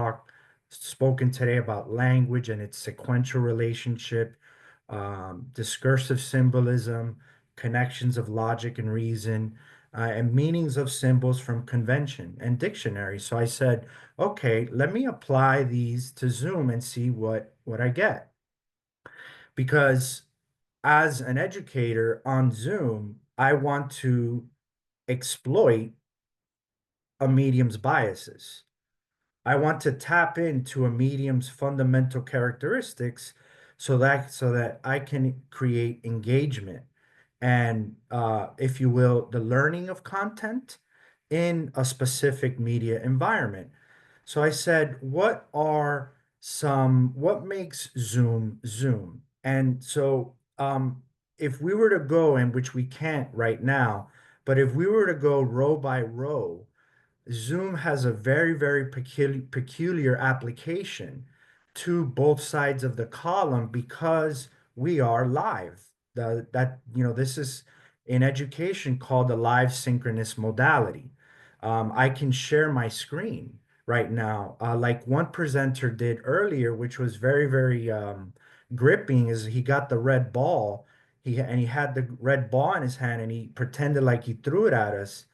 spoken today about language and its sequential relationship, discursive symbolism, connections of logic and reason, and meanings of symbols from convention and dictionary. So I said, okay, let me apply these to Zoom and see what I get. Because as an educator on Zoom, I want to exploit a medium's biases. I want to tap into a medium's fundamental characteristics so that I can create engagement and, if you will, the learning of content in a specific media environment. So I said, what makes Zoom Zoom? And so if we were to go, and which we can't right now, but if we were to go row by row, Zoom has a very, very peculiar application to both sides of the column because we are live. This is in education called a live synchronous modality. I can share my screen right now, like one presenter did earlier, which was very, very gripping. Is he got the red ball? He had the red ball in his hand, and he pretended like he threw it at us.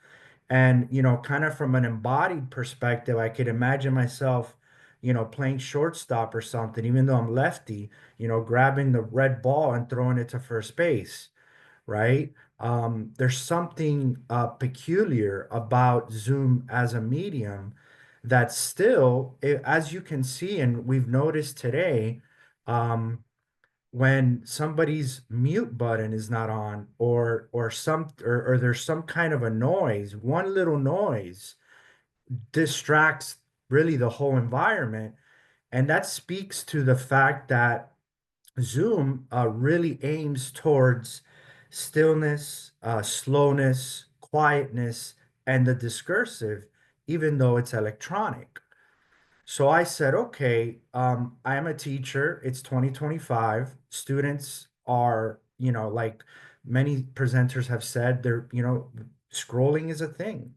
And, kind of from an embodied perspective, I could imagine myself, playing shortstop or something, even though I'm lefty, grabbing the red ball and throwing it to first base, right? There's something peculiar about Zoom as a medium that still, as you can see, and we've noticed today, um, when somebody's mute button is not on or there's some kind of a noise, one little noise distracts really the whole environment. And that speaks to the fact that Zoom really aims towards stillness, slowness, quietness, and the discursive, even though it's electronic. So I said, okay, I am a teacher. It's 2025. Students are, like many presenters have said, scrolling is a thing.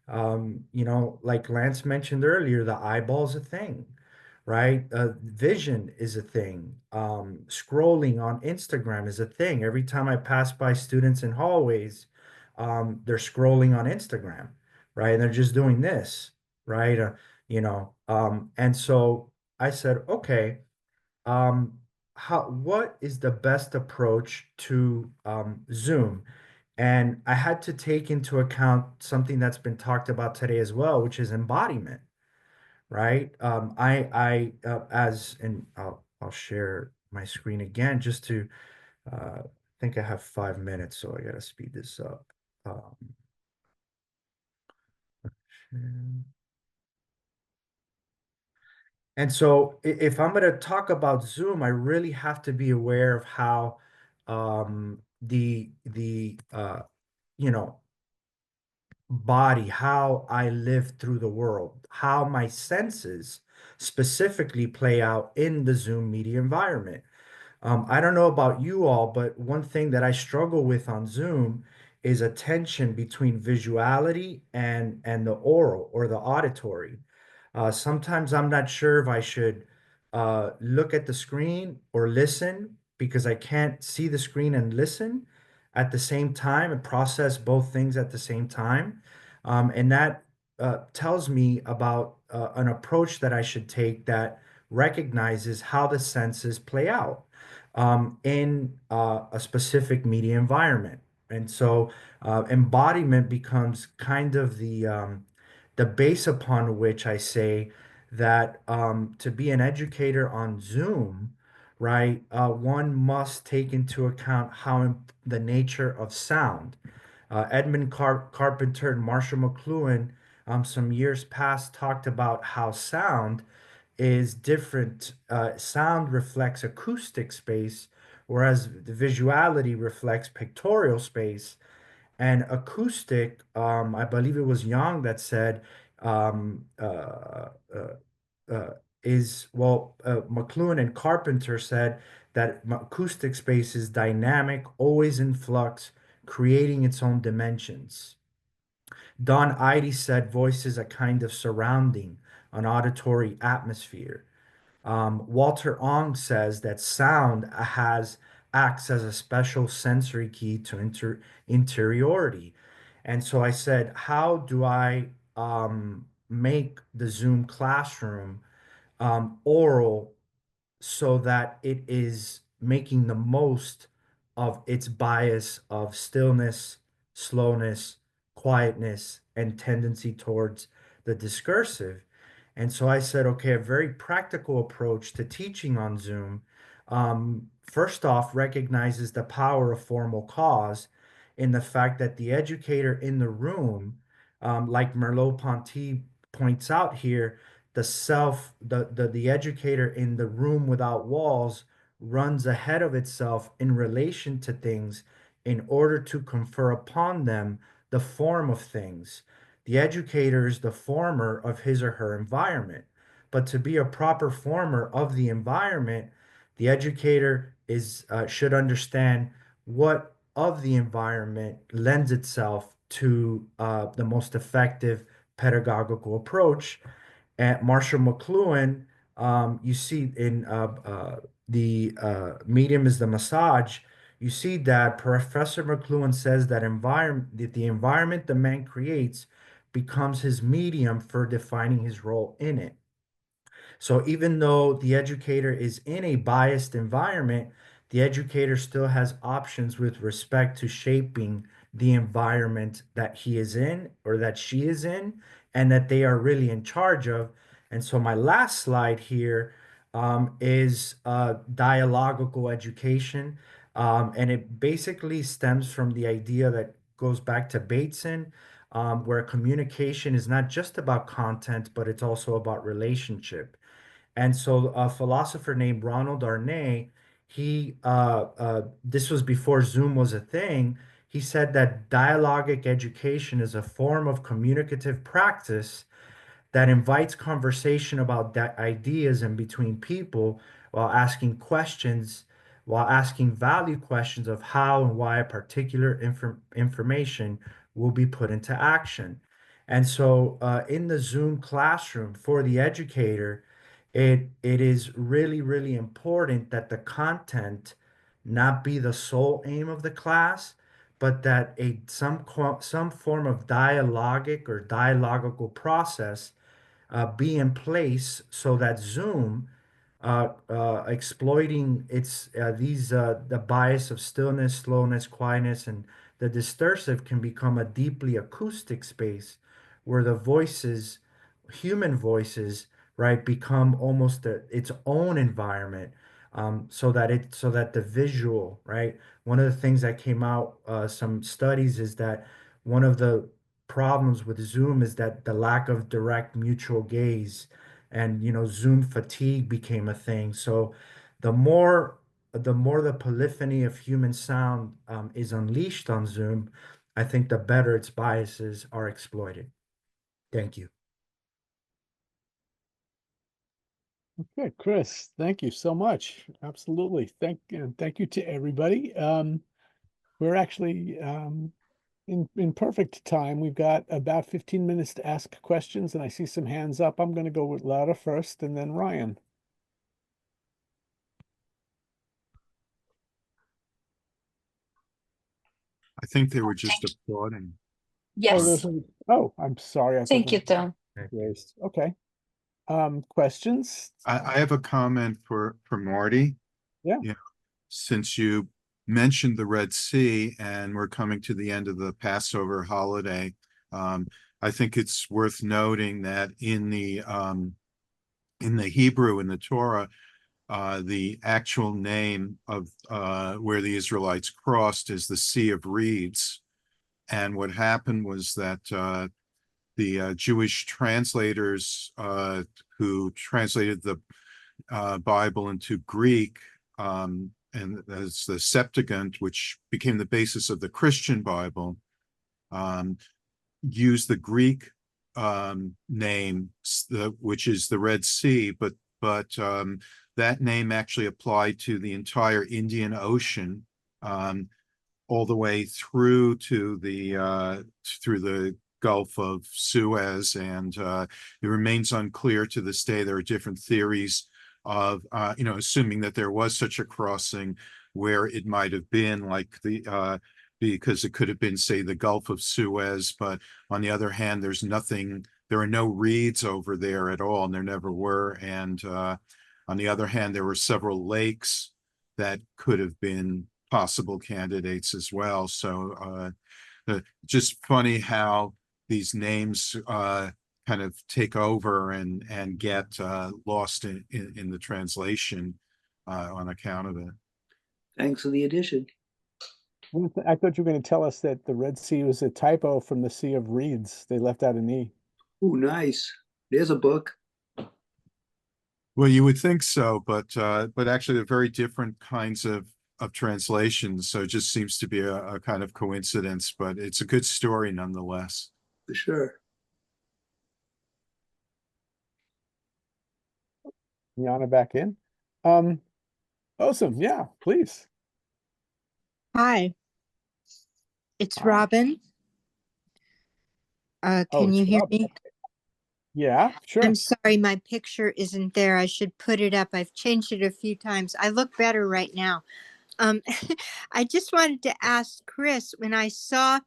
Like Lance mentioned earlier, the eyeball's a thing, right? Vision is a thing. Scrolling on Instagram is a thing. Every time I pass by students in hallways, they're scrolling on Instagram, right? And they're just doing this, right? And so I said, okay, what is the best approach to Zoom? And I had to take into account something that's been talked about today as well, which is embodiment, right? I'll share my screen again just to, I think I have 5 minutes, so I gotta speed this up. And so if I'm going to talk about Zoom, I really have to be aware of how the you know body, how I live through the world, how my senses specifically play out in the Zoom media environment. I don't know about you all, but one thing that I struggle with on Zoom is a tension between visuality and the oral or the auditory. Sometimes I'm not sure if I should look at the screen or listen because I can't see the screen and listen at the same time and process both things at the same time. And that tells me about an approach that I should take that recognizes how the senses play out in a specific media environment. And so embodiment becomes kind of the base upon which I say that to be an educator on Zoom, right, one must take into account the nature of sound. Edmund Carpenter and Marshall McLuhan, some years past, talked about how sound is different. Sound reflects acoustic space, whereas the visuality reflects pictorial space. And acoustic, I believe it was Young that said, um, uh, uh, uh, McLuhan and Carpenter said that acoustic space is dynamic, always in flux, creating its own dimensions. Don Idy said voice is a kind of surrounding, an auditory atmosphere. Walter Ong says that sound acts as a special sensory key to interiority. And so I said, how do I make the Zoom classroom oral so that it is making the most of its bias of stillness, slowness, quietness, and tendency towards the discursive. And so I said, okay, a very practical approach to teaching on Zoom, first off, recognizes the power of formal cause in the fact that the educator in the room, like Merleau-Ponty points out here, the educator in the room without walls runs ahead of itself in relation to things in order to confer upon them the form of things. The educator is the former of his or her environment. But to be a proper former of the environment, the educator should understand what of the environment lends itself to the most effective pedagogical approach. At Marshall McLuhan, you see in the medium is the massage. You see that Professor McLuhan says that the environment the man creates becomes his medium for defining his role in it. So even though the educator is in a biased environment, the educator still has options with respect to shaping the environment that he is in or that she is in, and that they are really in charge of. And so my last slide here is dialogical education. And it basically stems from the idea that goes back to Bateson, where communication is not just about content, but it's also about relationship. And so a philosopher named Ronald Arnay, this was before Zoom was a thing. He said that dialogic education is a form of communicative practice that invites conversation about ideas and between people while asking questions, while asking value questions of how and why a particular information will be put into action. And so in the Zoom classroom for the educator, it is really, really important that the content not be the sole aim of the class, but that some form of dialogic or dialogical process be in place so that Zoom, exploiting the bias of stillness, slowness, quietness, and the discursive, can become a deeply acoustic space where the voices, human voices, right, become almost its own environment. So that the visual, right, one of the things that came out, some studies, is that one of the problems with Zoom is that the lack of direct mutual gaze, and Zoom fatigue became a thing. So the more the polyphony of human sound is unleashed on Zoom, I think the better its biases are exploited. Thank you. Okay, Chris, thank you so much. Absolutely. Thank you to everybody. We're actually in perfect time. We've got about 15 minutes to ask questions, and I see some hands up. I'm going to go with Laura first, and then Ryan. I think they were just applauding. Yes. Oh, I'm sorry. I thought Thank you, that Thom. was raised. Okay. Questions? I have a comment for Marty. Yeah. Since you mentioned the Red Sea and we're coming to the end of the Passover holiday, I think it's worth noting that in the Hebrew, in the Torah, the actual name of where the Israelites crossed is the Sea of Reeds. And what happened was that the Jewish translators who translated the Bible into Greek, and as the Septuagint, which became the basis of the Christian Bible, used the Greek name, which is the Red Sea, but that name actually applied to the entire Indian Ocean, all the way through to the Gulf of Suez, and it remains unclear to this day. There are different theories of, assuming that there was such a crossing, where it might have been, like because it could have been, say, the Gulf of Suez, but on the other hand, there are no reeds over there at all, and there never were. And on the other hand, there were several lakes that could have been possible candidates as well. So just funny how these names kind of take over and get lost in the translation on account of it. Thanks for the addition. I thought you were going to tell us that the Red Sea was a typo from the Sea of Reeds. They left out an E. Ooh, nice. There's a book. Well, you would think so, but actually they're very different kinds of translations. So it just seems to be a kind of coincidence, but it's a good story nonetheless. For sure. Yana back in. Awesome. Yeah, please. Hi, it's Hi. Robin. Can it's you hear Robin. me? Okay. Yeah, sure. I'm sorry, my picture isn't there. I should put it up. I've changed it a few times. I look better right now. I just wanted to ask Chris, when I saw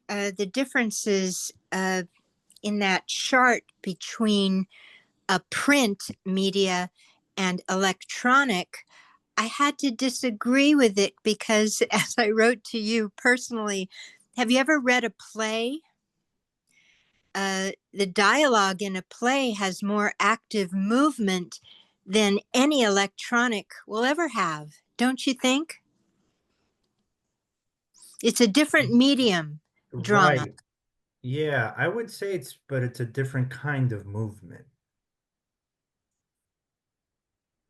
the differences in that chart between a print media and electronic, I had to disagree with it because, as I wrote to you personally, have you ever read a play? The dialogue in a play has more active movement than any electronic will ever have, don't you think? It's a different medium, drama. Right. Yeah, I would say but it's a different kind of movement.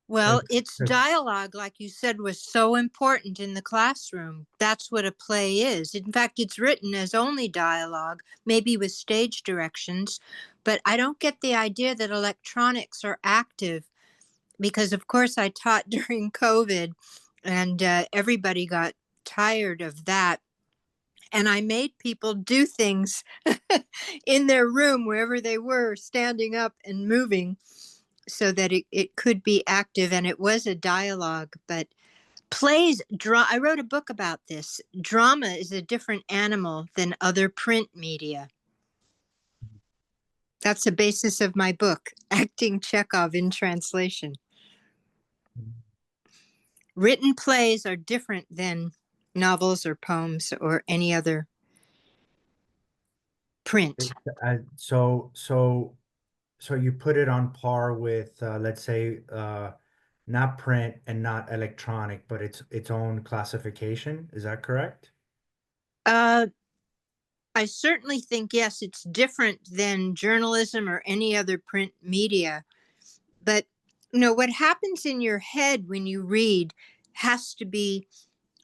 Well, its dialogue, like you said, was so important in the classroom. That's what a play is. In fact, it's written as only dialogue, maybe with stage directions. But I don't get the idea that electronics are active because, of course, I taught during COVID and everybody got tired of that. And I made people do things in their room, wherever they were, standing up and moving. so that it could be active, and it was a dialogue. But plays, I wrote a book about this. Drama is a different animal than other print media. That's the basis of my book, Acting Chekhov in Translation. Written plays are different than novels or poems or any other print. So you put it on par with, let's say, not print and not electronic, but its own classification. Is that correct? I certainly think, yes, it's different than journalism or any other print media. But, what happens in your head when you read has to be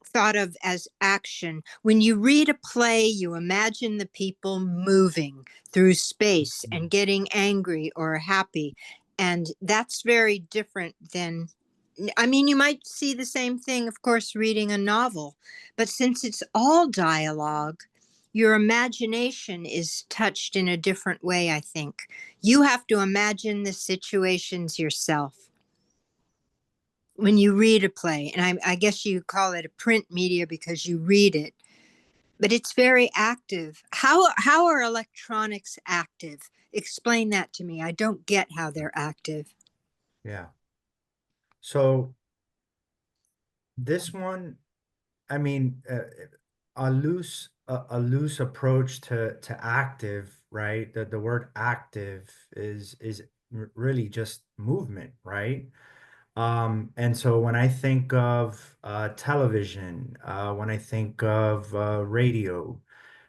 thought of as action. When you read a play, you imagine the people moving through space and getting angry or happy. And that's very different than, you might see the same thing, of course, reading a novel. But since it's all dialogue, your imagination is touched in a different way, I think. You have to imagine the situations yourself when you read a play. And I guess you call it a print media because you read it, but it's very active. How are electronics active? Explain that to me. I don't get how they're active. Yeah. So this one, I mean, a loose approach to active, right? The word active is really just movement, right? And so when I think of television, when I think of radio,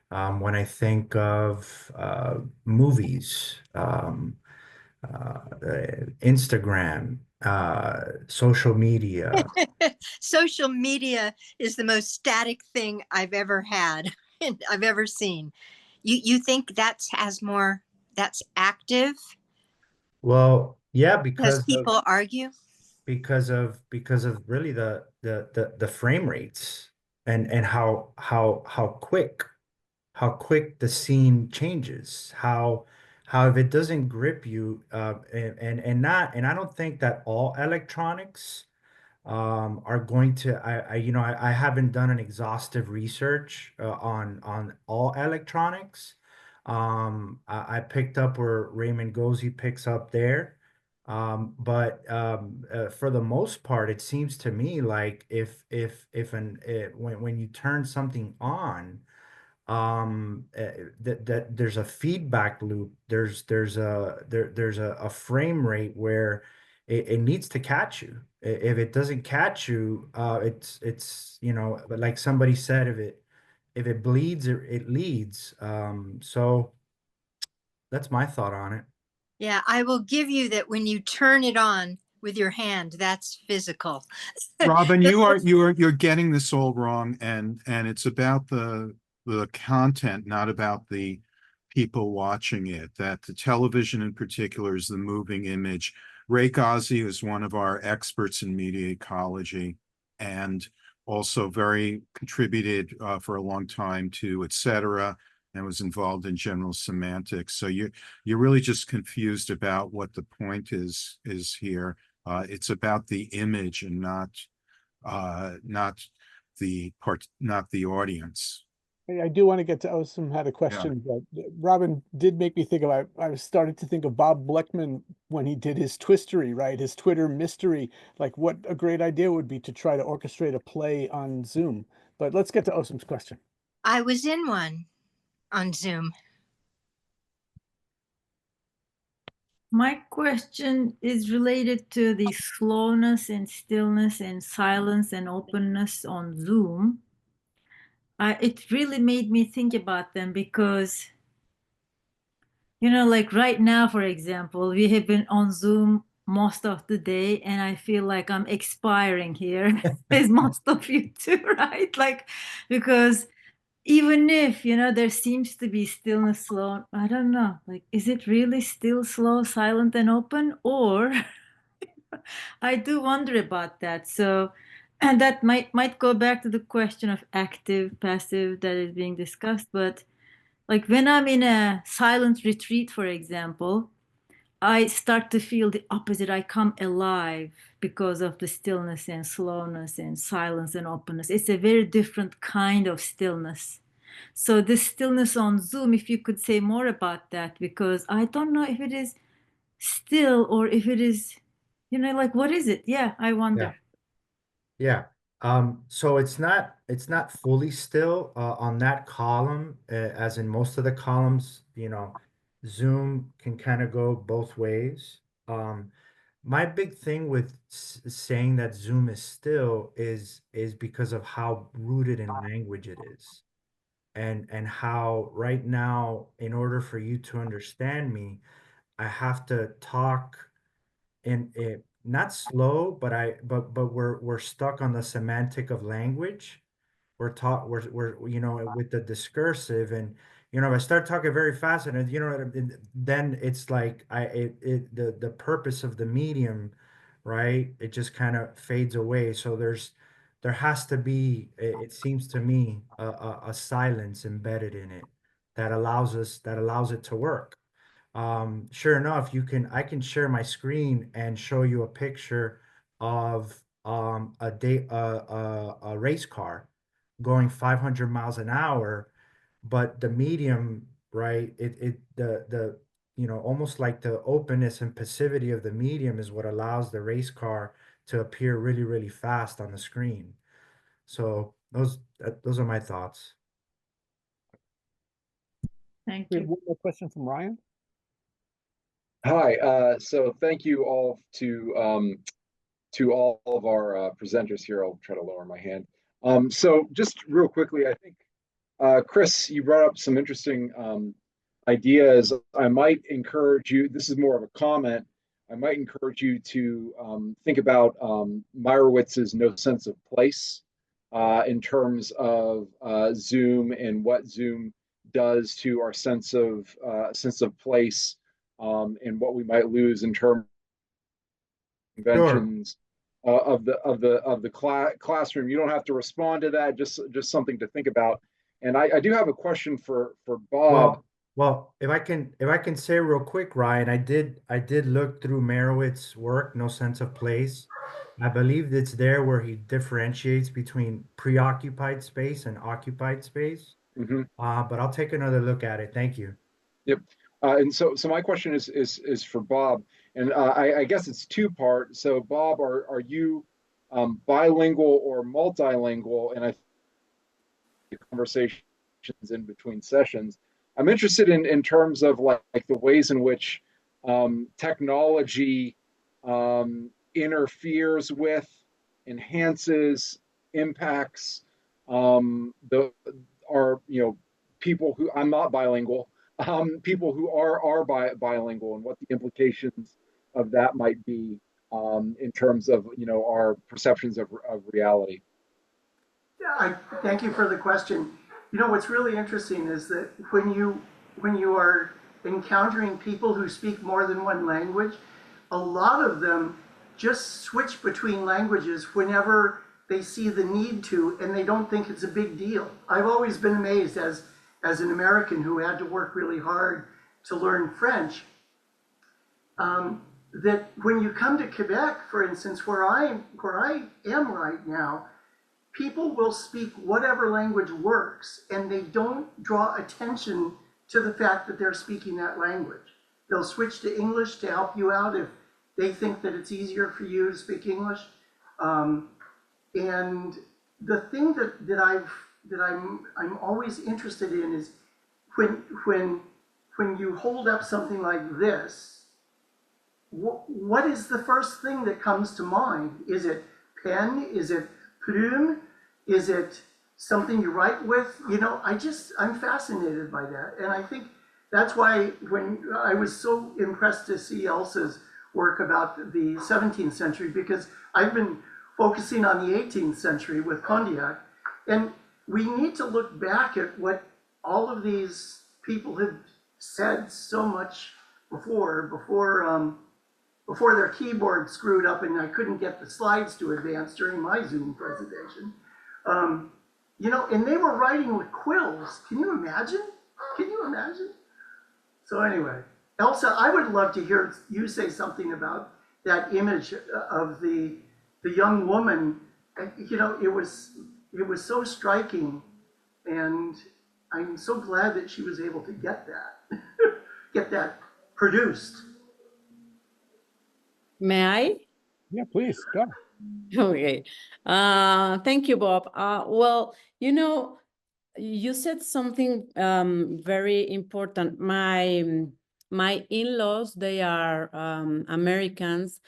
when I think of movies, Instagram, social media. Social media is the most static thing I've ever had and I've ever seen. You think that's active Well, yeah, because people argue? because of really the frame rates and how quick the scene changes, how if it doesn't grip you, and I don't think that all electronics are going to, I haven't done an exhaustive research on all electronics. I picked up where Raymond goes, he picks up there. But for the most part, it seems to me like when you turn something on, that there's a feedback loop. There's a frame rate where it needs to catch you. If it doesn't catch you, it's but like somebody said, if it bleeds, it leads. So that's my thought on it. Yeah, I will give you that when you turn it on with your hand, that's physical. Robin, you're getting this all wrong, and it's about the content, not about the people watching it. That the television in particular is the moving image. Ray Ghazi is one of our experts in media ecology, and also very contributed for a long time to etc. and was involved in general semantics. So you're really just confused about what the point is here. It's about the image and not the audience. I do want to get to Osam had a question, but Robin did make me think about, I was starting to think of Bob Bleckman when he did his Twistery, right? His Twitter mystery, like what a great idea would be to try to orchestrate a play on Zoom. But let's get to Osam's question. I was in one on Zoom. My question is related to the slowness and stillness and silence and openness on Zoom. It really made me think about them because, like right now, for example, we have been on Zoom most of the day and I feel like I'm expiring here, as most of you too, right? Like, because even if, there seems to be stillness, slow, I don't know, like, is it really still slow, silent, and open? Or I do wonder about that. So, and that might go back to the question of active, passive that is being discussed. But like when I'm in a silent retreat, for example, I start to feel the opposite. I come alive because of the stillness and slowness and silence and openness. It's a very different kind of stillness. So this stillness on Zoom, if you could say more about that, because I don't know if it is still or if it is, like what is it? Yeah, I Yeah. wonder. Yeah. So it's not fully still on that column, as in most of the columns, Zoom can kind of go both ways. My big thing with saying that Zoom is still is because of how rooted in language it is. And how right now, in order for you to understand me, I have to talk in it not slow, but we're stuck on the semantic of language. We're with the discursive, and if I start talking very fast, and then it's like the purpose of the medium, right? It just kind of fades away. So there has to be, it seems to me, a silence embedded in it that allows it to work. Sure enough, I can share my screen and show you a picture of a race car going 500 miles an hour, but the medium, right? Almost like the openness and passivity of the medium is what allows the race car to appear really, really fast on the screen. So those are my thoughts. Thank We have you. one more question from Ryan. Hi, so thank you all to all of our presenters here. I'll try to lower my hand. So just real quickly, I think Chris, you brought up some interesting ideas. I might encourage you, this is more of a comment, I might encourage you to think about Meyerowitz's no sense of place in terms of Zoom and what Zoom does to our sense of place, and what we might lose in terms of Sure. conventions of the classroom. You don't have to respond to that. Just something to think about. And I do have a question for Bob. Well, if I can say real quick, Ryan, I did look through Merowitz's work, No Sense of Place. I believe it's there where he differentiates between preoccupied space and occupied space. Mhm. But I'll take another look at it. Thank you. Yep. And so my question is for Bob, and I guess it's two part. So Bob, are you bilingual or multilingual? And I think conversations in between sessions. I'm interested in terms of like the ways in which technology interferes with, enhances, impacts the are people who, I'm not bilingual, people who are bilingual, and what the implications of that might be in terms of our perceptions of reality. Yeah, I thank you for the question. What's really interesting is that when you are encountering people who speak more than one language, a lot of them just switch between languages whenever they see the need to, and they don't think it's a big deal. I've always been amazed as an American who had to work really hard to learn French, that when you come to Quebec, for instance, where I am right now, people will speak whatever language works, and they don't draw attention to the fact that they're speaking that language. They'll switch to English to help you out if they think that it's easier for you to speak English. And the thing that I'm always interested in is when you hold up something like this, what is the first thing that comes to mind? Is it pen? Is it plume? Is it something you write with? I'm fascinated by that. And I think that's why when I was so impressed to see Elsa's work about the 17th century, because I've been focusing on the 18th century with Condillac. And we need to look back at what all of these people had said so much before their keyboard screwed up and I couldn't get the slides to advance during my Zoom presentation. And they were writing with quills. Can you imagine? So anyway, Elsa, I would love to hear you say something about that image of the young woman. You know, it was so striking, and I'm so glad that she was able to get that get that produced. May I? Yeah, please go. Okay. Thank you, Bob. Well, you know, you said something very important. My in-laws, they are Americans,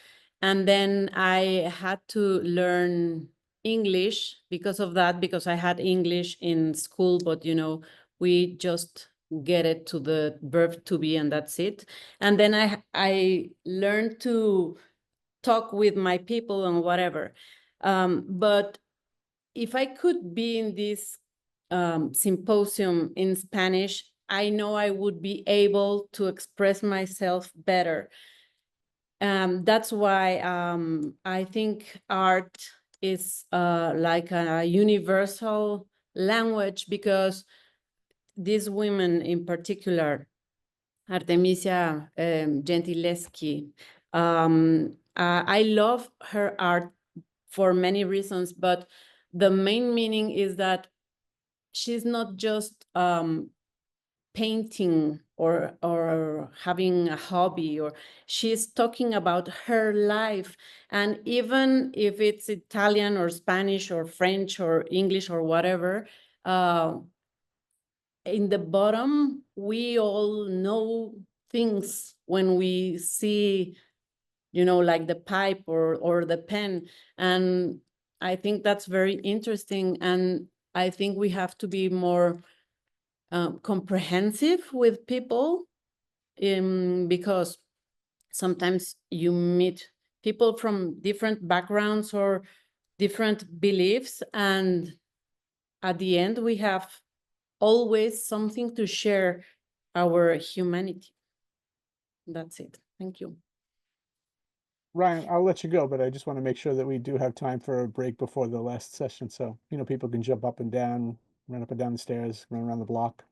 and then I had to learn English because of that, because I had English in school, but you know, we just get it to the verb to be and that's it. And then I learned to talk with my people and whatever. But if I could be in this symposium in Spanish, I know I would be able to express myself better. That's why I think art is like a universal language, because these women in particular, Artemisia Gentileschi, I love her art for many reasons, but the main meaning is that she's not just painting or having a hobby, or she's talking about her life. And even if it's Italian or Spanish or French or English or whatever, in the bottom, we all know things when we see, you know, like the pipe or the pen. And I think that's very interesting. And I think we have to be more comprehensive with people, because sometimes you meet people from different backgrounds or different beliefs, and at the end we have always something to share, our humanity. That's it. Thank you. Ryan, I'll let you go, but I just want to make sure that we do have time for a break before the last session. So, you know, people can jump up and down, run up and down the stairs, run around the block.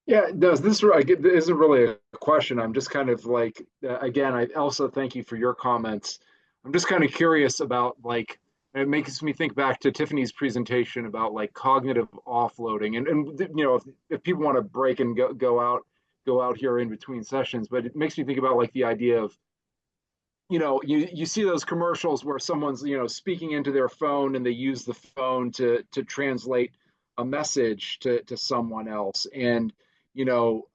Yeah, does this isn't really a question. I'm just kind of like, again, Elsa, thank you for your comments. I'm just kind of curious about like, it makes me think back to Tiffany's presentation about like cognitive offloading, and you know, if people want to break and go out here in between sessions, but it makes me think about like the idea of, you know, you see those commercials where someone's, you know, speaking into their phone and they use the phone to translate a message to someone else. And, you know,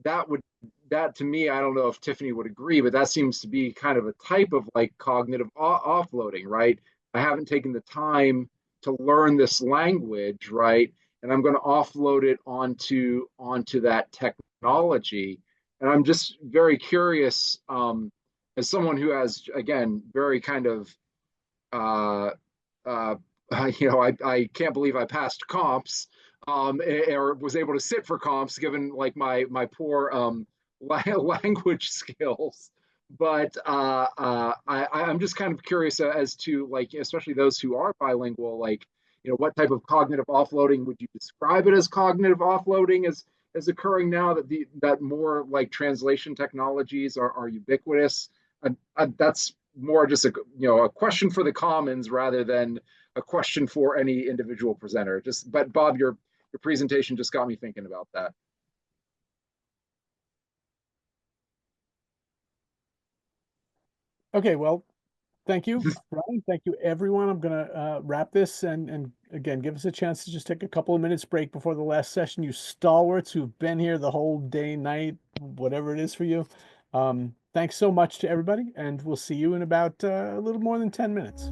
that to me, I don't know if Tiffany would agree, but that seems to be kind of a type of like cognitive offloading, right? I haven't taken the time to learn this language, right? And I'm going to offload it onto that technology. And I'm just very curious, as someone who has, again, very kind of, uh, uh, you know, I can't believe I passed comps, or was able to sit for comps given like my poor language skills. But I'm just kind of curious as to like, especially those who are bilingual, like, you know, what type of cognitive offloading would you describe it as cognitive offloading is occurring now that that more like translation technologies are ubiquitous? That's more just a, you know, a question for the commons rather than a question for any individual presenter. Just, but Bob, your presentation just got me thinking about that. Okay, well, thank you, Ryan. Thank you, everyone. I'm going to wrap this and again, give us a chance to just take a couple of minutes break before the last session. You stalwarts who've been here the whole day, night, whatever it is for you. Thanks so much to everybody, and we'll see you in about a little more than 10 minutes.